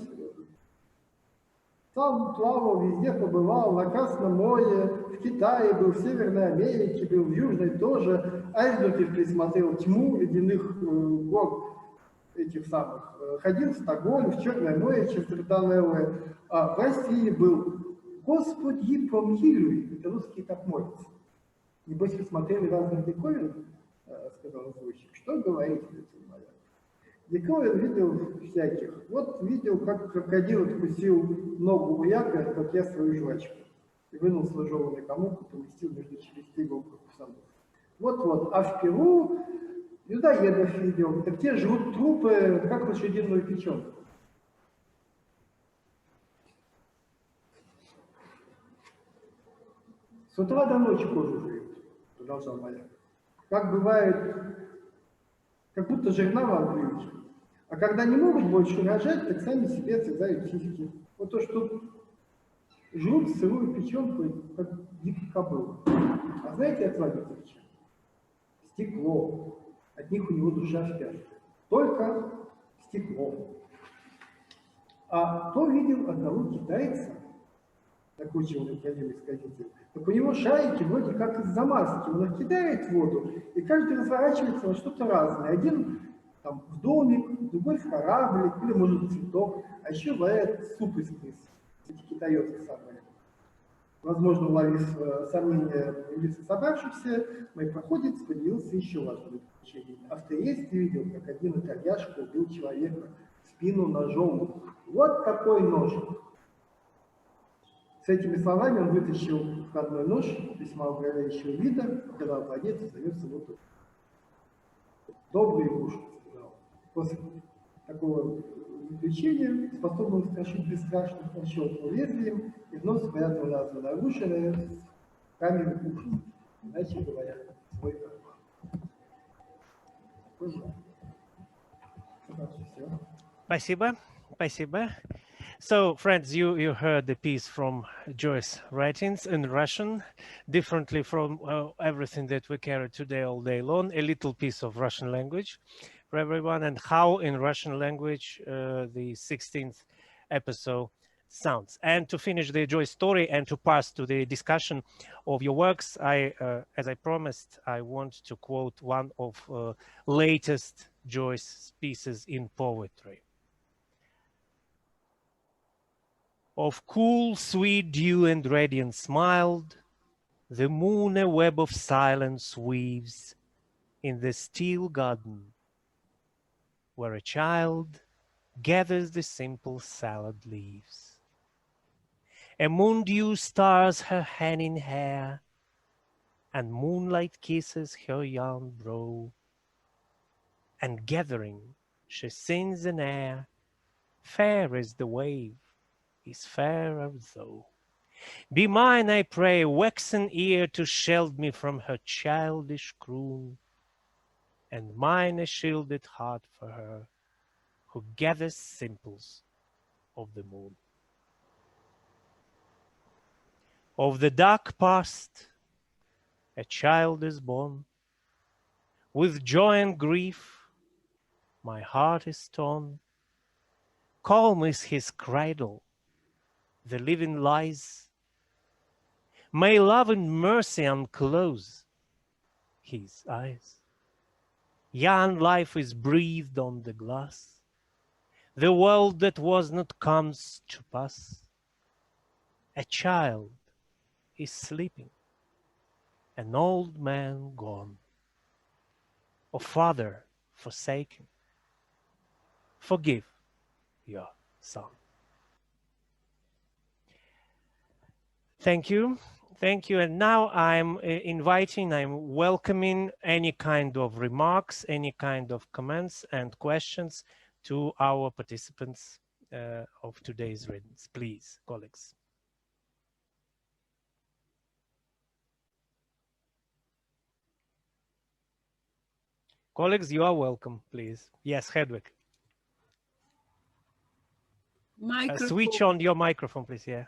Сам плавал, везде побывал, на Красном море, в Китае был, в Северной Америке был, в Южной тоже. Альбертов присмотрел тьму ледяных гор этих самых. Ходил в Стокгольм, в Черное море через Дарданеллы. А в России был. Господи, помилуй, это русский как молится. Небось, вы смотрели разных диковин, сказал извозчик. Что говорите, моя? Диковин видел всяких. Вот видел, как крокодил откусил ногу у яка, как я свою жвачку. И вынул сложенный комок и поместил между челюстей иголку в санду. Вот-вот. А в Перу людоедов видел. Так те жрут трупы, как лошадиную печенку. С утра до ночи кожу жуют, продолжал моряк. Как бывает, как будто жернова отбьют. А когда не могут больше рожать, так сами себе отрезают сиськи. Вот то, что жрут сырую печенку, как дикая кобыла. А знаете, отводится чем? Стекло. От них у него душа спящая. Только стекло. А кто видел одного китайца, докучивал необходимый сказитель, так у него шарики вроде как из замазки. Он их кидает в воду, и каждый разворачивается на что-то разное. Один там в домик, другой в кораблик, или может в цветок, а еще варят суп из крыс. Эти китаёцы самые. Возможно, уловив сомнения лица собравшихся, мой проходец поделился еще важным приключением. А в Триесте видел, как один итальяшка убил человека в спину ножом. Вот такой нож! С этими словами он вытащил входной нож, весьма угрожающего вида, когда владелец занес его тут. Добрый игрушка, сказал. После такого заключения, способного страшить бесстрашных, он щелкнул лезвием и вновь спрятал разу нарушенное в камеру ужаса. Иначе говоря, свой карман. Спасибо. Спасибо. So, friends, you heard the piece from Joyce's writings in Russian, differently from everything that we carry today all day long, a little piece of Russian language for everyone, and how in Russian language the 16th episode sounds. And to finish the Joyce story and to pass to the discussion of your works, as I promised, I want to quote one of latest Joyce pieces in poetry. Of cool, sweet dew and radiance smiled, the moon a web of silence weaves in the still garden, where a child gathers the simple salad leaves. A moon dew stars her hand in hair, and moonlight kisses her young brow, and gathering she sings an air, fair as the wave, is fairer though. Be mine, I pray, waxen ear to shield me from her childish croon, and mine a shielded heart for her, who gathers simples of the moon. Of the dark past, a child is born. With joy and grief, my heart is torn. Calm is his cradle, the living lies. May love and mercy unclose his eyes. Young life is breathed on the glass. The world that was not comes to pass. A child is sleeping, an old man gone, a father forsaken. Forgive your son. Thank you. Thank you. And now I'm I'm welcoming any kind of remarks, any kind of comments and questions to our participants of today's readings. Please, colleagues. Colleagues, you are welcome, please. Yes, Hedwig. Switch on your microphone, please. Yeah.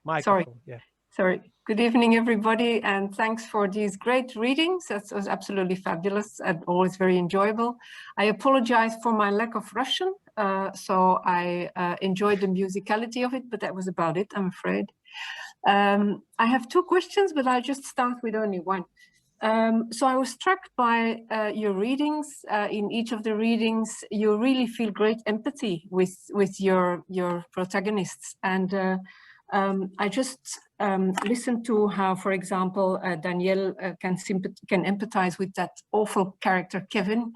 Microphone. Sorry. Yeah. Sorry. Good evening, everybody, and thanks for these great readings. That was absolutely fabulous and always very enjoyable. I apologize for my lack of Russian. so I enjoyed the musicality of it, but that was about it, I'm afraid. I have two questions, but I'll just start with only one. So I was struck by your readings. In each of the readings, you really feel great empathy with your protagonists. And I just listened to how, for example, Danielle can empathize with that awful character Kevin,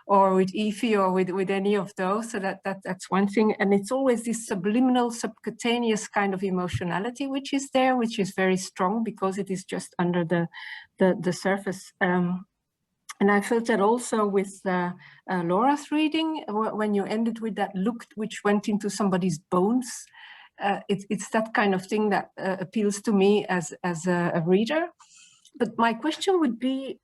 or with Eibhear, or with any of those. So that's one thing. And it's always this subliminal, subcutaneous kind of emotionality which is there, which is very strong because it is just under the surface. And I felt that also with Laura's reading, when you ended with that look which went into somebody's bones. It's that kind of thing that appeals to me as a reader. But my question would be,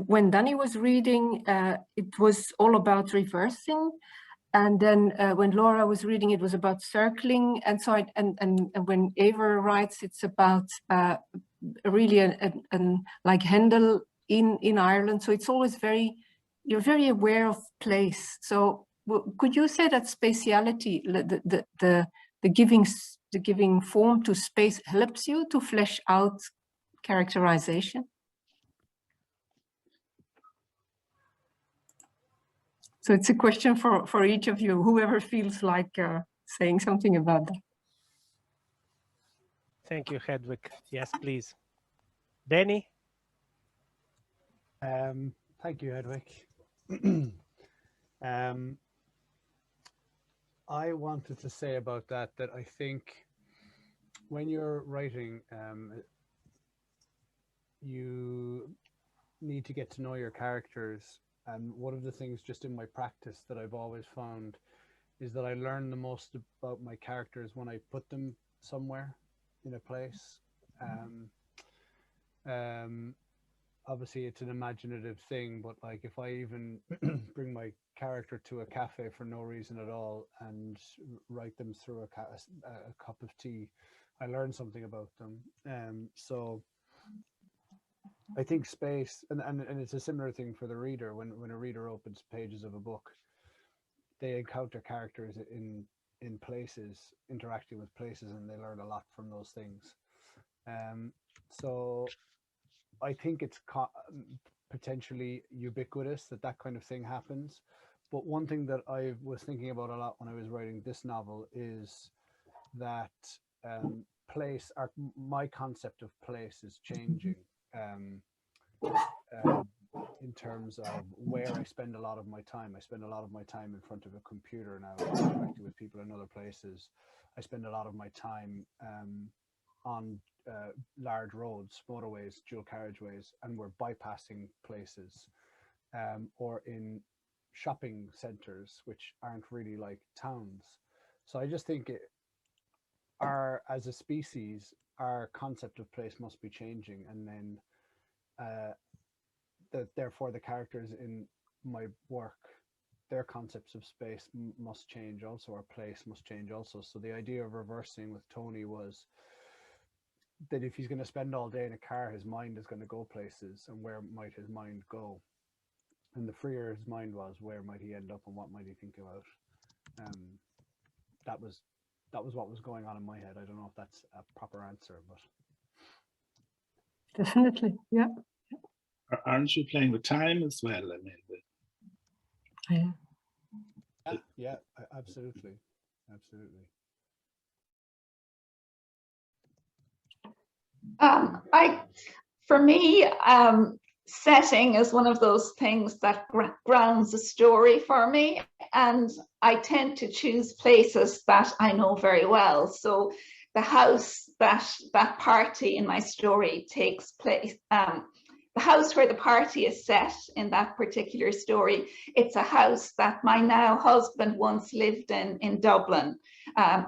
when Danny was reading, it was all about reversing. And then when Laura was reading, it was about circling. And so, and when Eibhear writes, it's about really like Handel in Ireland. So it's always you're very aware of place. So could you say that spatiality, the giving form to space helps you to flesh out characterization? So it's a question for each of you, whoever feels like saying something about that. Thank you, Hedwig. Yes, please. Danny? Thank you, Hedwig. I wanted to say about that I think when you're writing, you need to get to know your characters. And one of the things just in my practice that I've always found is that I learn the most about my characters when I put them somewhere in a place. Obviously it's an imaginative thing, but like if I even bring my character to a cafe for no reason at all and write them through a cup of tea, I learn something about them. So I think space, and it's a similar thing for the reader. When a reader opens pages of a book, they encounter characters in places, interacting with places, and they learn a lot from those things. So I think it's potentially ubiquitous that kind of thing happens. But one thing that I was thinking about a lot when I was writing this novel is that my concept of place is changing. In terms of where I spend a lot of my time. I spend a lot of my time in front of a computer now, interacting with people in other places. I spend a lot of my time on large roads, motorways, dual carriageways, and we're bypassing places, or in shopping centers, which aren't really like towns. So I just think as a species, our concept of place must be changing, and then therefore the characters in my work, their concepts of space must change also, or place must change also. So the idea of reversing with Tony was that if he's going to spend all day in a car, his mind is going to go places, and where might his mind go? And the freer his mind was, where might he end up, and what might he think about? That was what was going on in my head. I don't know if that's a proper answer, but definitely, yeah. Aren't you playing with time as well? I mean, yeah, absolutely. For me, setting is one of those things that grounds a story for me, and I tend to choose places that I know very well. So the house that party in my story takes place, the house where the party is set in that particular story, it's a house that my now husband once lived in Dublin,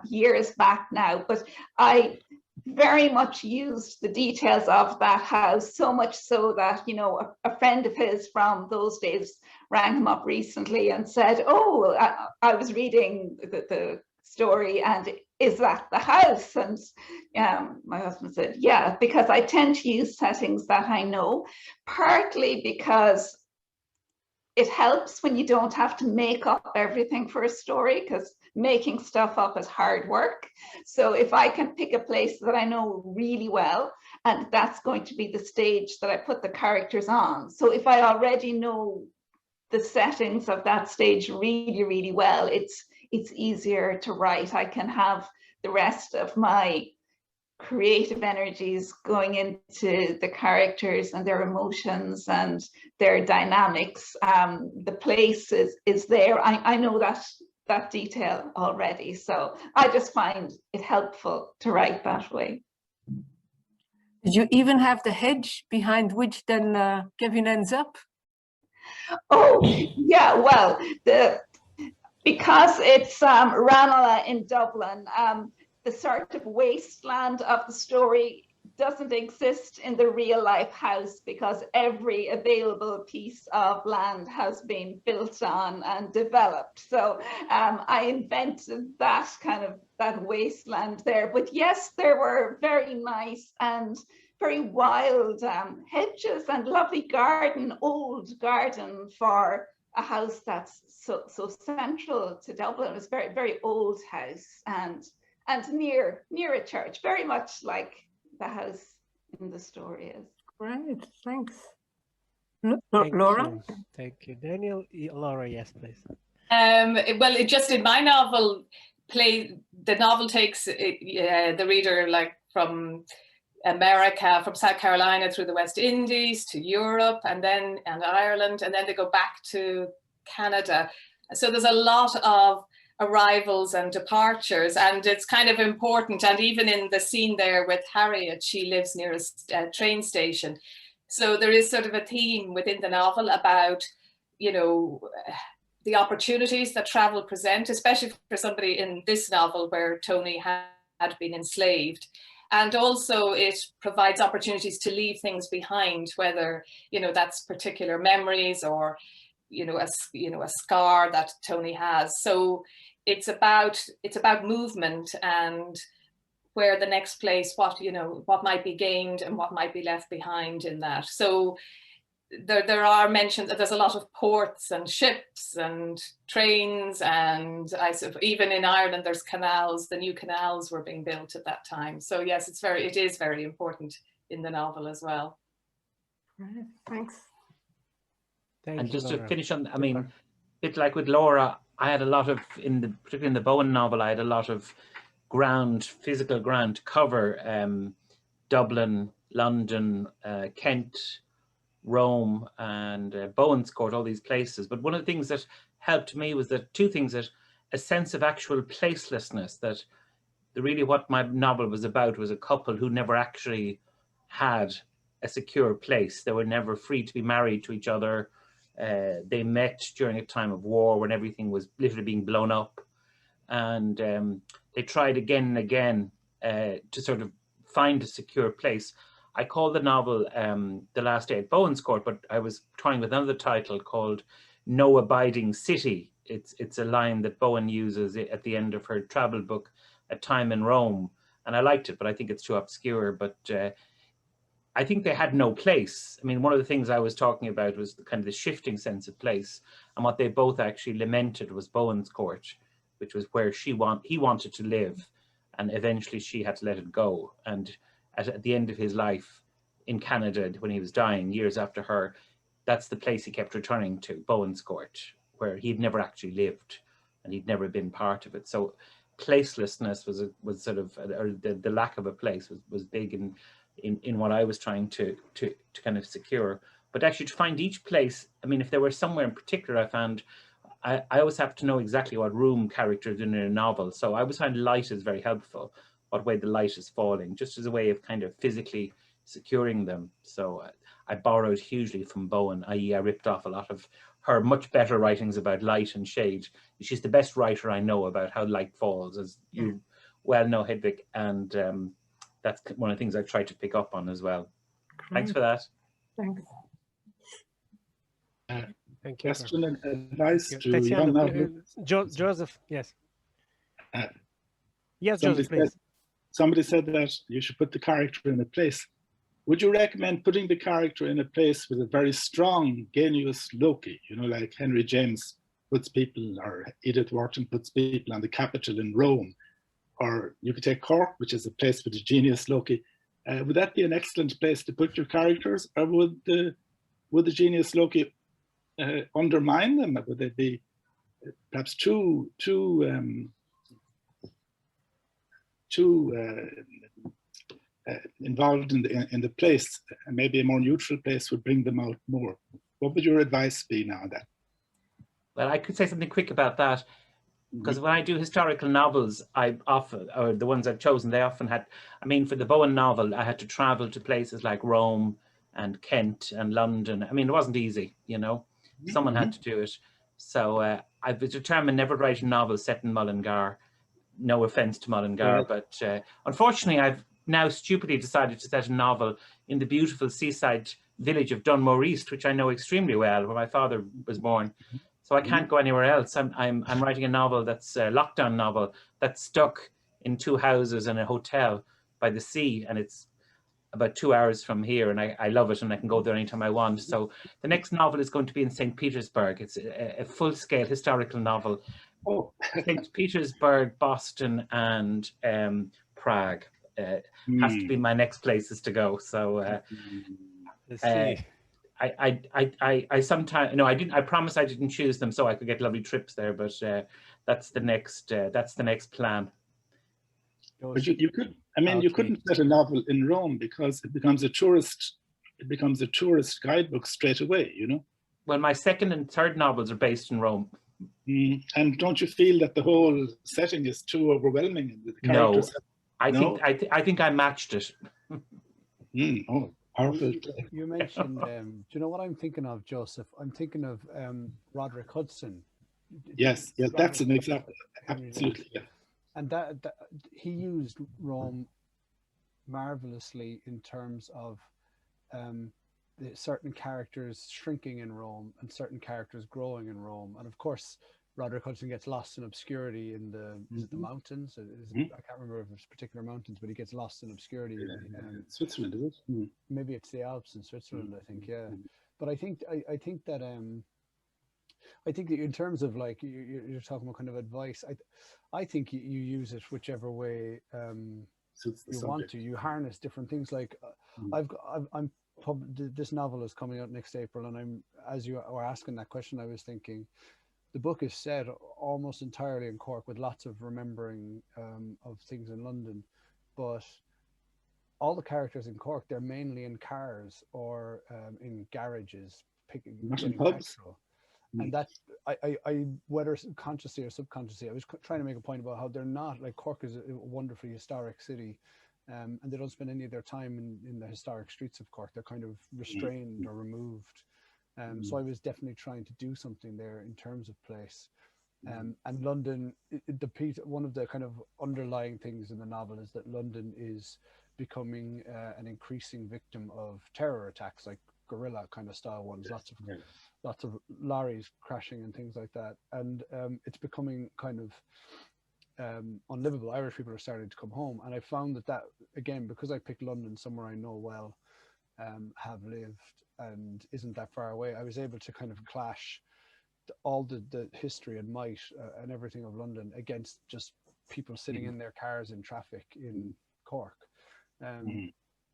years back now. But I very much used the details of that house, so much so that, you know, a friend of his from those days rang him up recently and said, oh, I was reading the story, and is that the house? And my husband said, yeah, because I tend to use settings that I know, partly because it helps when you don't have to make up everything for a story, because making stuff up is hard work. So if I can pick a place that I know really well, and that's going to be the stage that I put the characters on. So if I already know the settings of that stage really, really well, it's easier to write. I can have the rest of my creative energies going into the characters and their emotions and their dynamics. The place is there. I know that detail already, so I just find it helpful to write that way. Did you even have the hedge behind which then Kevin ends up? Oh yeah, well, because it's Ranelagh in Dublin, the sort of wasteland of the story doesn't exist in the real life house, because every available piece of land has been built on and developed. So I invented that wasteland there. But yes, there were very nice and very wild hedges and lovely garden, old garden for a house that's so central to Dublin. It was a very, very old house and near a church, very much like the house in the story is. Great, thanks. Thank Laura? you. Thank you. Danielle, Laura, yes, please. Well, it just in my novel, the novel takes the reader like from America, from South Carolina through the West Indies to Europe and Ireland, and then they go back to Canada. So there's a lot of arrivals and departures, and it's kind of important. And even in the scene there with Harriet, she lives near a train station. So there is sort of a theme within the novel about, you know, the opportunities that travel present, especially for somebody in this novel where Tony had been enslaved. And also it provides opportunities to leave things behind, whether, you know, that's particular memories or, a scar that Tony has. So it's about movement and where the next place, what might be gained and what might be left behind in that. So there are mentions that there's a lot of ports and ships and trains, and even in Ireland there's canals. The new canals were being built at that time. So yes, it is very important in the novel as well. Right, thanks. And just to finish on, I mean, a bit like with Laura, I had a lot of, particularly in the Bowen novel, I had a lot of physical ground to cover. Dublin, London, Kent, Rome, and Bowen's Court, all these places. But one of the things that helped me was two things: that a sense of actual placelessness, that really what my novel was about was a couple who never actually had a secure place. They were never free to be married to each other. They met during a time of war when everything was literally being blown up, and they tried again and again to sort of find a secure place. I called the novel The Last Day at Bowen's Court, but I was toying with another title called No Abiding City. It's a line that Bowen uses at the end of her travel book, A Time in Rome, and I liked it, but I think it's too obscure. But I think they had no place. I mean, one of the things I was talking about was the shifting sense of place, and what they both actually lamented was Bowen's Court, which was where he wanted to live, and eventually she had to let it go. And at the end of his life in Canada, when he was dying years after her, that's the place he kept returning to, Bowen's Court, where he'd never actually lived and he'd never been part of it. So placelessness was sort of, or the lack of a place was big in what I was trying to kind of secure. But actually to find each place, I mean, if there were somewhere in particular, I found I always have to know exactly what room characters in a novel. So I always find light is very helpful, what way the light is falling, just as a way of kind of physically securing them. So I borrowed hugely from Bowen, i.e. I ripped off a lot of her much better writings about light and shade. She's the best writer I know about how light falls, as you well know, Hedvig, and that's one of the things I tried to pick up on as well. Thanks for that. Thanks. Thank you. Question and advice to young novelists. Joseph, yes. Yes, Joseph, please. Somebody said that you should put the character in a place. would you recommend putting the character in a place with a very strong Genius Loci, you know, like Henry James puts people, or Edith Wharton puts people on the Capitol in Rome, or you could take Cork, which is a place with a Genius Loci. Would that be an excellent place to put your characters, or would the Genius Loci undermine them? Would they be perhaps too involved in the place, and maybe a more neutral place would bring them out more? What would your advice be now on that? Well, I could say something quick about that, because when I do historical novels, I often, or the ones I've chosen, they often had, I mean, for the Bowen novel, I had to travel to places like Rome and Kent and London. I mean, it wasn't easy, you know, someone had to do it. So I was determined never to write a novel set in Mullingar. No offense to Mullingar, but unfortunately, I've now stupidly decided to set a novel in the beautiful seaside village of Dunmore East, which I know extremely well, where my father was born. So I can't go anywhere else. I'm writing a novel that's a lockdown novel that's stuck in 2 houses and a hotel by the sea, and it's about 2 hours from here, and I love it, and I can go there anytime I want. So the next novel is going to be in St. Petersburg. It's a full-scale historical novel. St. Petersburg, Boston, and Prague has to be my next places to go. So I sometimes, you know, I promise I didn't choose them so I could get lovely trips there, but that's the next plan. But you could, I mean, you couldn't set a novel in Rome because it becomes a tourist guidebook straight away, you know. Well, my second and third novels are based in Rome. And don't you feel that the whole setting is too overwhelming? The characters I think I matched it. Oh, powerful. You mentioned, do you know what I'm thinking of, Joseph? I'm thinking of Roderick Hudson. Yes, that's an example. Absolutely, yeah. And that he used Rome marvelously in terms of certain characters shrinking in Rome and certain characters growing in Rome. And of course, Roderick Hudson gets lost in obscurity in the, is it the mountains? I can't remember if it's particular mountains, but he gets lost in obscurity. Switzerland, is it? Maybe it's the Alps in Switzerland, I think, yeah. But I think that in terms of, like, you're talking about kind of advice, I think you use it whichever way you want to. You harness different things. Like this novel is coming out next April, and as you were asking that question, I was thinking the book is set almost entirely in Cork with lots of remembering of things in London, but all the characters in Cork, they're mainly in cars or in garages getting petrol. And that I whether consciously or subconsciously, I was trying to make a point about how they're not, like, Cork is a wonderfully historic city, and they don't spend any of their time in the historic streets of Cork. They're kind of restrained or removed. So I was definitely trying to do something there in terms of place. And London, one of the kind of underlying things in the novel is that London is becoming an increasing victim of terror attacks, like guerrilla kind of style ones, lots of lorries crashing and things like that. And it's becoming kind of unlivable. Irish people are starting to come home. And I found that again, because I picked London, somewhere I know well, have lived and isn't that far away, I was able to kind of clash all the history and might and everything of London against just people sitting in their cars in traffic in Cork.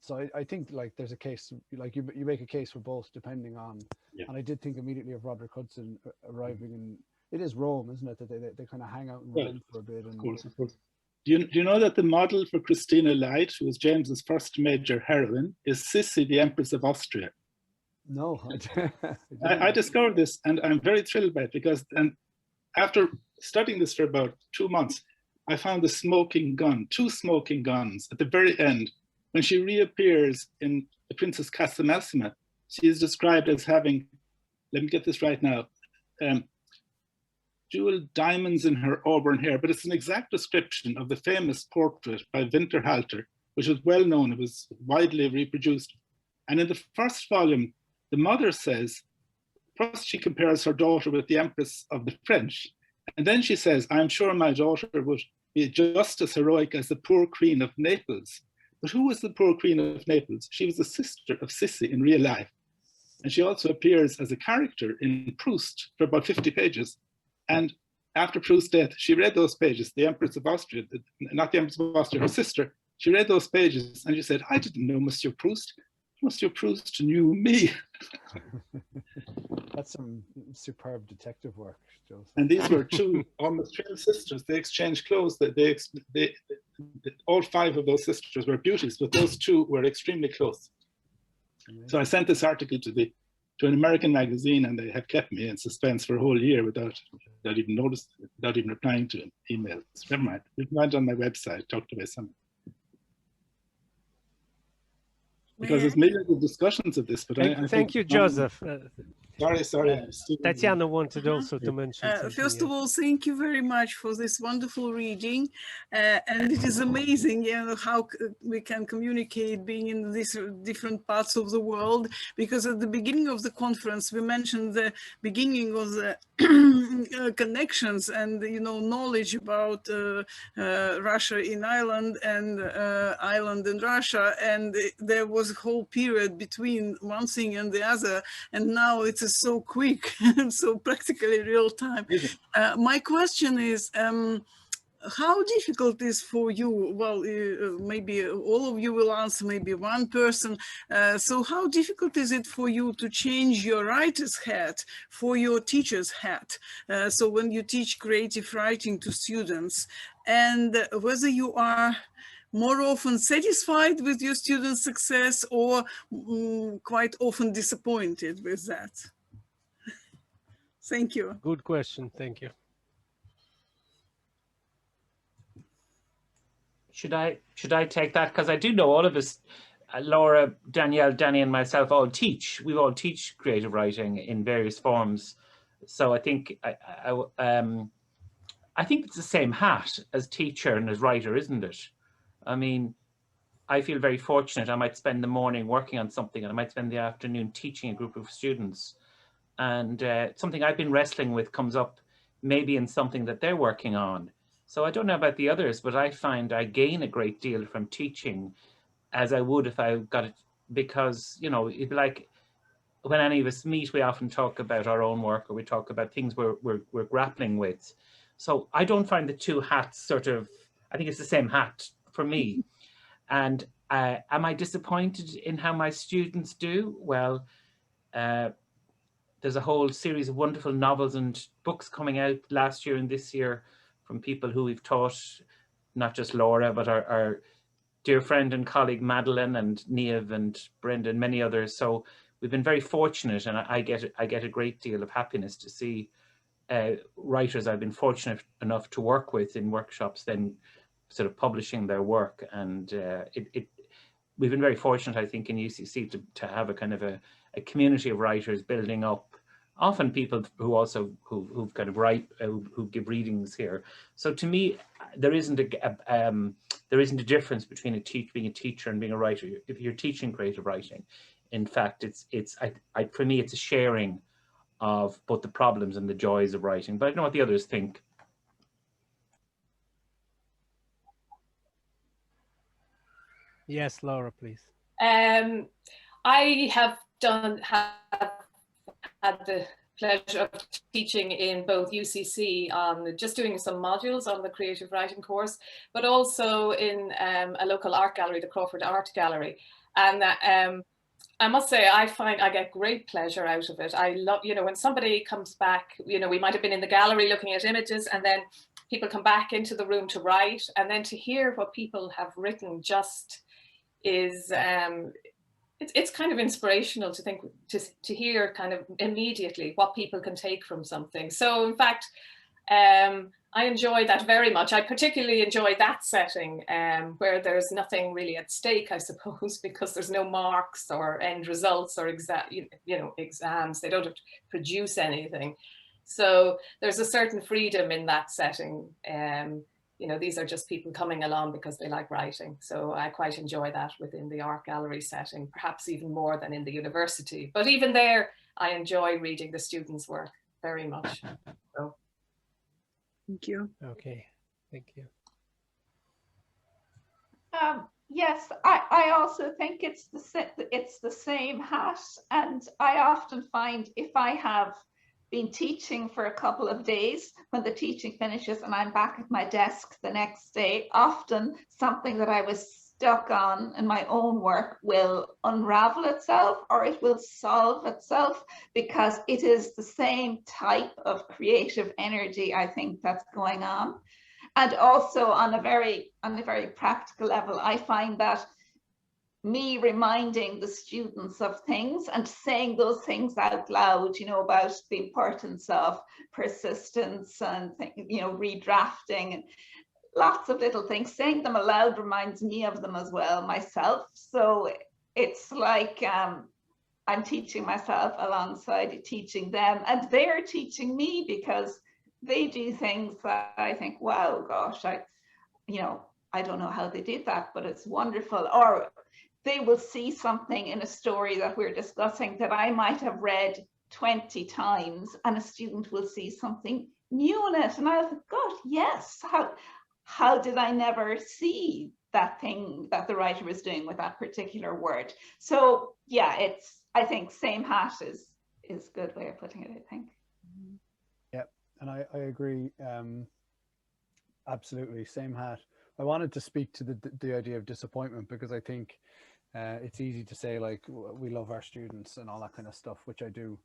So I think, like, there's a case, like you make a case for both depending on, and I did think immediately of Roderick Hudson arriving in, it is Rome, isn't it, that they kind of hang out in Rome for a bit. And, of course. Do you know that the model for Christina Light, who was James's first major heroine, is Sissi, the Empress of Austria? No. I discovered this, and I'm very thrilled by it, because after studying this for about 2 months, I found the smoking gun, 2 smoking guns at the very end. When she reappears in The Princess Casamassima, she is described as having, let me get this right now, jeweled diamonds in her auburn hair, but it's an exact description of the famous portrait by Winterhalter, which was well known, it was widely reproduced. And in the first volume, the mother says, first she compares her daughter with the Empress of the French, and then she says, I'm sure my daughter would be just as heroic as the poor Queen of Naples. But who was the poor Queen of Naples? She was the sister of Sissi in real life. And she also appears as a character in Proust for about 50 pages. And after Proust's death, she read those pages, the Empress of Austria, not the Empress of Austria, her sister, she read those pages and she said, I didn't know Monsieur Proust. Monsieur Proust knew me. That's some superb detective work, Joseph. And these were two almost twin sisters. They exchanged clothes. All 5 of those sisters were beauties, but those 2 were extremely close. So I sent this article to an American magazine, and they have kept me in suspense for a whole year without even replying to emails. Never mind. You can find it on my website, talked about some. Because there's millions of discussions of this, but thank you, Joseph. Sorry. Tatiana wanted also to mention something. First of all, thank you very much for this wonderful reading. And it is amazing, you know, how we can communicate being in these different parts of the world, because at the beginning of the conference, we mentioned the beginning of the connections and, you know, knowledge about Russia in Ireland and Ireland and Russia. And there was a whole period between one thing and the other. And now it is so quick, so practically real time. My question is, how difficult is for you? Well, maybe all of you will answer, maybe one person. So how difficult is it for you to change your writer's hat for your teacher's hat? So when you teach creative writing to students, and whether you are more often satisfied with your students' success or quite often disappointed with that? Thank you. Good question. Thank you. Should I take that? Because I do know all of us, Laura, Danielle, Danny, and myself all teach. We all teach creative writing in various forms. So I think I think it's the same hat as teacher and as writer, isn't it? I mean, I feel very fortunate. I might spend the morning working on something, and I might spend the afternoon teaching a group of students. And something I've been wrestling with comes up maybe in something that they're working on. So I don't know about the others, but I find I gain a great deal from teaching as I would if I got it, because, you know, it'd be like when any of us meet, we often talk about our own work, or we talk about things we're grappling with. So I don't find the two hats sort of, I think it's the same hat for me. And am I disappointed in how my students do? Well, there's a whole series of wonderful novels and books coming out last year and this year from people who we've taught, not just Laura, but our dear friend and colleague Madeline and Niamh and Brenda and many others. So we've been very fortunate, and I get a great deal of happiness to see writers I've been fortunate enough to work with in workshops then sort of publishing their work. And we've been very fortunate, I think, in UCC to have a kind of a community of writers building up, often people who also who kind of write, who give readings here. So to me, there isn't a difference between being a teacher and being a writer. If you're teaching creative writing, in fact, for me, it's a sharing of both the problems and the joys of writing. But I don't know what the others think. Yes, Laura, please. I have had the pleasure of teaching in both UCC on just doing some modules on the creative writing course, but also in a local art gallery, the Crawford Art Gallery. And I must say, I find I get great pleasure out of it. I love, you know, when somebody comes back, you know, we might have been in the gallery looking at images, and then people come back into the room to write, and then to hear what people have written just is, it's kind of inspirational to think, to hear kind of immediately what people can take from something. So in fact, I enjoy that very much. I particularly enjoy that setting where there's nothing really at stake, I suppose, because there's no marks or end results or exams. They don't have to produce anything. So there's a certain freedom in that setting. You know, these are just people coming along because they like writing. So I quite enjoy that within the art gallery setting, perhaps even more than in the university. But even there, I enjoy reading the students' work very much. So. Thank you. Okay, thank you. Yes, I also think it's the same hat, and I often find if I have been teaching for a couple of days, when the teaching finishes and I'm back at my desk the next day, often something that I was stuck on in my own work will unravel itself, or it will solve itself, because it is the same type of creative energy, I think, that's going on. And also on a very practical level, I find that me reminding the students of things and saying those things out loud, you know, about the importance of persistence and, you know, redrafting and lots of little things, saying them aloud reminds me of them as well myself. So it's like I'm teaching myself alongside teaching them, and they're teaching me, because they do things that I think, wow, gosh, I don't know how they did that, but it's wonderful. Or they will see something in a story that we're discussing that I might have read 20 times, and a student will see something new in it. And I'll think, gosh, yes, how did I never see that thing that the writer was doing with that particular word? So yeah, I think same hat is a good way of putting it, I think. Yeah, and I agree. Absolutely, same hat. I wanted to speak to the idea of disappointment, because I think it's easy to say, like, we love our students and all that kind of stuff, which I do.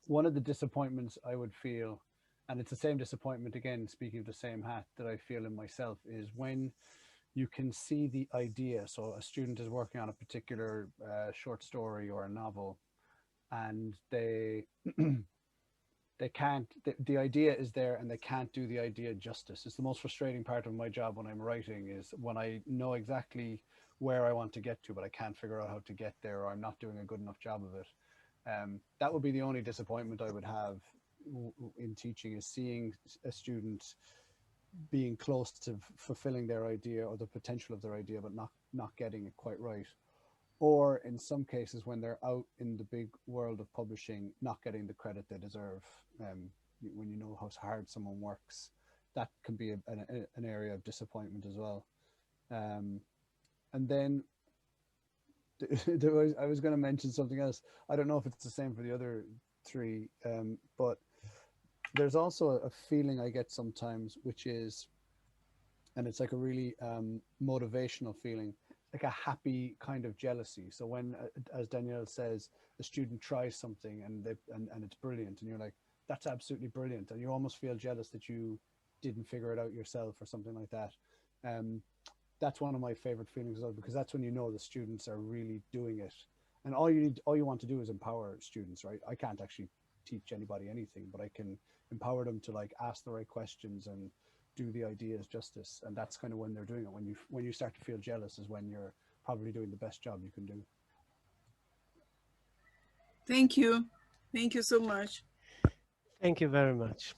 One of the disappointments I would feel, and it's the same disappointment, again, speaking of the same hat, that I feel in myself, is when you can see the idea. So a student is working on a particular short story or a novel, and they can't, the idea is there and they can't do the idea justice. It's the most frustrating part of my job when I'm writing, is when I know exactly where I want to get to, but I can't figure out how to get there, or I'm not doing a good enough job of it. That would be the only disappointment I would have in teaching, is seeing a student being close to fulfilling their idea or the potential of their idea, but not getting it quite right. Or in some cases, when they're out in the big world of publishing, not getting the credit they deserve. When you know how hard someone works, that can be an area of disappointment as well. And then I was going to mention something else. I don't know if it's the same for the other three, but there's also a feeling I get sometimes, which is, and it's like a really motivational feeling, like a happy kind of jealousy. So when, as Danielle says, the student tries something and it's brilliant, and you're like, that's absolutely brilliant, and you almost feel jealous that you didn't figure it out yourself or something like that. That's one of my favorite feelings as well, because that's when you know the students are really doing it. And all you want to do is empower students, right? I can't actually teach anybody anything, but I can empower them to, like, ask the right questions and do the ideas justice. And that's kind of when they're doing it. When you start to feel jealous is when you're probably doing the best job you can do. Thank you. Thank you so much. Thank you very much.